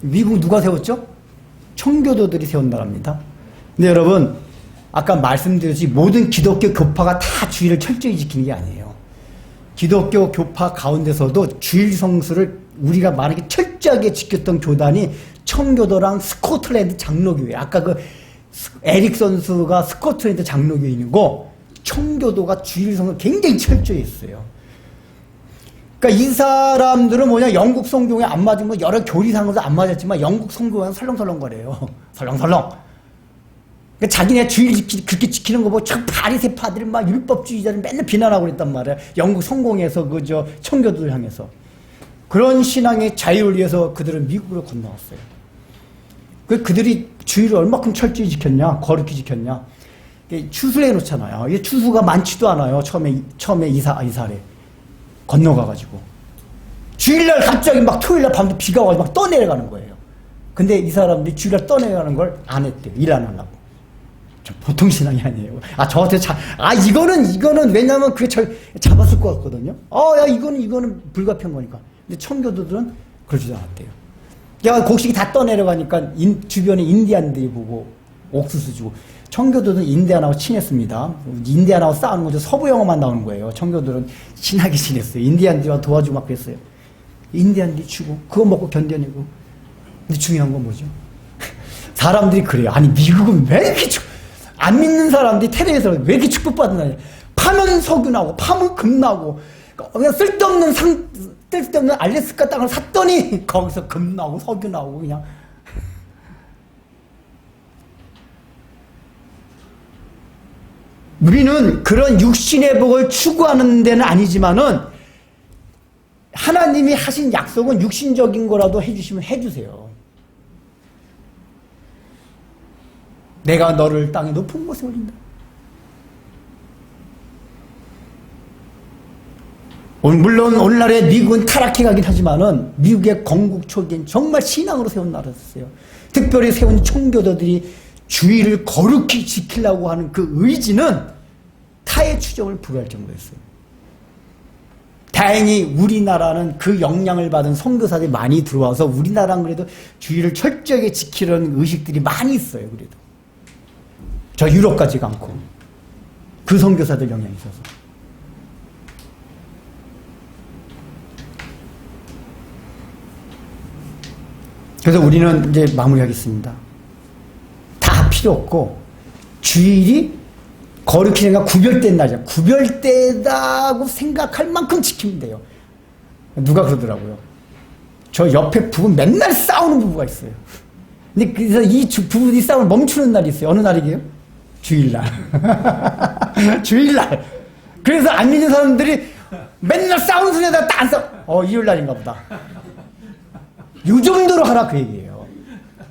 미국 누가 세웠죠? 청교도들이 세운 나라입니다. 근데 여러분, 아까 말씀드렸듯이 모든 기독교 교파가 다 주의를 철저히 지키는 게 아니에요. 기독교 교파 가운데서도 주일 성수를 우리가 말하기 철저하게 지켰던 교단이 청교도랑 스코틀랜드 장로교회. 아까 그 에릭 선수가 스코틀랜드 장로교인이고 청교도가 주일 성수 굉장히 철저히 했어요. 그러니까 이 사람들은 뭐냐, 영국 성경에 안 맞은 거 여러 교리상으로도 안 맞았지만 영국 성경은 설렁설렁거려요. 설렁설렁. 그러니까 자기네 주일 그렇게 지키는 거 보고 참 바리새파들 막 율법주의자들 맨날 비난하고 그랬단 말이야. 영국 성공에서 그저 청교도를 향해서. 그런 신앙의 자유를 위해서 그들은 미국으로 건너왔어요. 그들이 주일을 얼마큼 철저히 지켰냐, 거룩히 지켰냐. 추수해 놓잖아요. 이게 추수가 많지도 않아요. 처음에 이사래 건너가가지고 주일날 갑자기 막 토요일날 밤에 비가 와서 막 떠내려가는 거예요. 근데 이 사람들이 주일날 떠내려가는 걸 안 했대요. 일 안 하려고. 보통 신앙이 아니에요. 저한테 이거는 왜냐면 그게 잡았을 것 같거든요. 야, 이거는 불가피한 거니까. 근데 청교도들은 그러지도 않았대요. 야, 곡식이 다 떠내려가니까 주변에 인디안들이 보고 옥수수 주고. 청교도들은 인디안하고 친했습니다. 인디안하고 싸우는 거죠. 서부 영어만 나오는 거예요. 청교도들은 친하게 지냈어요. 인디안들과 도와주고 막 그랬어요. 인디안들이 주고 그거 먹고 견뎌내고. 근데 중요한 건 뭐죠? 사람들이 그래요. 아니 미국은 왜 이렇게 안 믿는 사람들이 텔레비에서 왜 이렇게 축복받느냐. 파면 석유 나오고 파면 금 나오고 그냥 쓸데없는 알래스카 땅을 샀더니 거기서 금 나오고 석유 나오고 그냥. 우리는 그런 육신의 복을 추구하는 데는 아니지만은 하나님이 하신 약속은 육신적인 거라도 해주시면 해주세요. 내가 너를 땅의 높은 곳에 올린다. 물론 오늘날의 미국은 타락해 가긴 하지만은 미국의 건국 초기엔 정말 신앙으로 세운 나라였어요. 특별히 세운 청교도들이 주의를 거룩히 지키려고 하는 그 의지는 타의 추종을 불허할 정도였어요. 다행히 우리나라는 그 영향을 받은 선교사들이 많이 들어와서 우리나라는 그래도 주의를 철저하게 지키려는 의식들이 많이 있어요. 그래도 저 유럽 가지가 않고 그 선교사들 영향이 있어서. 그래서 우리는 이제 마무리하겠습니다. 다 필요 없고 주일이 거룩히 생각 구별된 날이야. 구별되다고 생각할 만큼 지키면 돼요. 누가 그러더라고요. 저 옆에 부부 맨날 싸우는 부부가 있어요. 근데 그래서 이 부부들이 싸움을 멈추는 날이 있어요. 어느 날이게요? 주일날. 주일날. 그래서 안 믿는 사람들이 맨날 싸우는 소리에다가 딱 안 싸워. 일요일날인가 보다. 이 정도로 하라 그 얘기예요.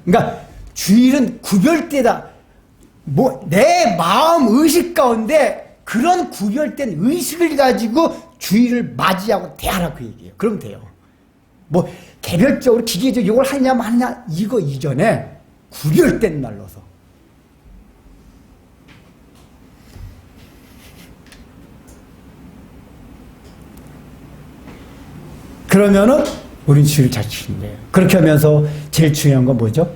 그러니까 주일은 구별되다. 내 마음 의식 가운데 그런 구별된 의식을 가지고 주일을 맞이하고 대하라 그 얘기예요. 그럼 돼요. 개별적으로 기계적으로 이걸 하냐 마냐 이거 이전에 구별된 날로서. 그러면은 우린 주일을 잘 지키는 거예요. 그렇게 하면서 제일 중요한 건 뭐죠?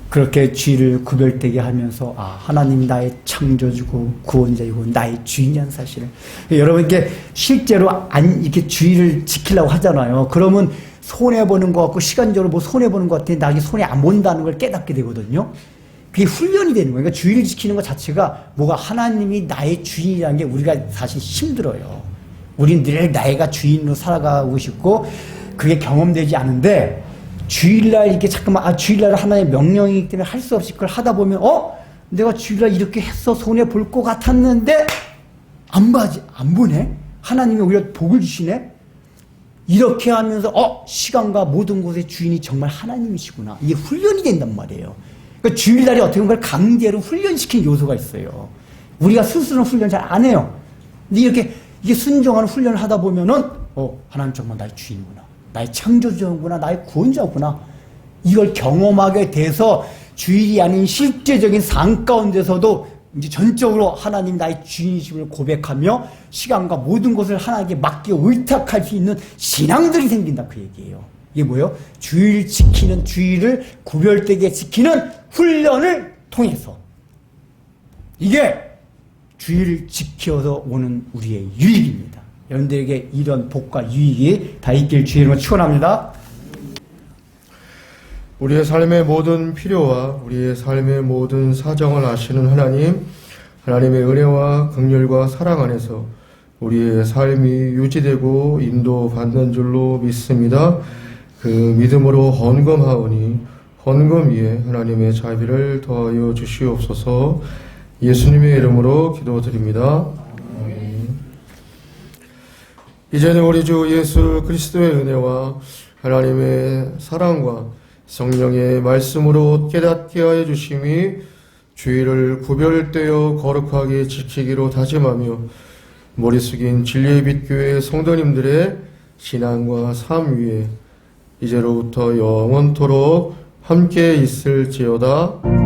그렇게 주일을 구별되게 하면서 하나님 나의 창조주고 구원자이고 나의 주인이라는 사실을. 여러분 이게 실제로 이렇게 주일을 지키려고 하잖아요. 그러면 손해보는 것 같고 시간적으로 손해보는 것 같더니 나중에 손해 안 본다는 걸 깨닫게 되거든요. 그게 훈련이 되는 거예요. 그러니까 주일을 지키는 것 자체가 하나님이 나의 주인이라는 게 우리가 사실 힘들어요. 우린 늘 나이가 주인으로 살아가고 싶고 그게 경험되지 않은데 주일날 이렇게 잠깐만 주일날 하나의 명령이기 때문에 할 수 없이 그걸 하다 보면 내가 주일날 이렇게 했어 손해 볼 것 같았는데 안 보네. 하나님이 오히려 복을 주시네. 이렇게 하면서 시간과 모든 곳의 주인이 정말 하나님이시구나. 이게 훈련이 된단 말이에요. 그러니까 주일날이 어떻게 보면 강제로 훈련시킨 요소가 있어요. 우리가 스스로 훈련 잘 안 해요. 근데 이게 순종하는 훈련을 하다 보면은 하나님 정말 나의 주인이구나. 나의 창조주구나. 나의 구원자구나. 이걸 경험하게 돼서 주일이 아닌 실제적인 삶 가운데서도 이제 전적으로 하나님 나의 주인이심을 고백하며 시간과 모든 것을 하나님께 맡겨 의탁할 수 있는 신앙들이 생긴다 그 얘기예요. 이게 뭐예요? 주일 지키는, 주일을 구별되게 지키는 훈련을 통해서 이게 주일을 지켜서 오는 우리의 유익입니다. 여러분들에게 이런 복과 유익이 다 있길 주의 이름으로 축원합니다. 우리의 삶의 모든 필요와 우리의 삶의 모든 사정을 아시는 하나님, 하나님의 은혜와 긍휼과 사랑 안에서 우리의 삶이 유지되고 인도받는 줄로 믿습니다. 그 믿음으로 헌금하오니 헌금 위에 하나님의 자비를 더하여 주시옵소서. 예수님의 이름으로 기도드립니다. 아멘. 이제는 우리 주 예수 그리스도의 은혜와 하나님의 사랑과 성령의 말씀으로 깨닫게 하여 주심이 주의를 구별되어 거룩하게 지키기로 다짐하며 머리 숙인 진리의 빛 교회 성도님들의 신앙과 삶 위에 이제로부터 영원토록 함께 있을지어다.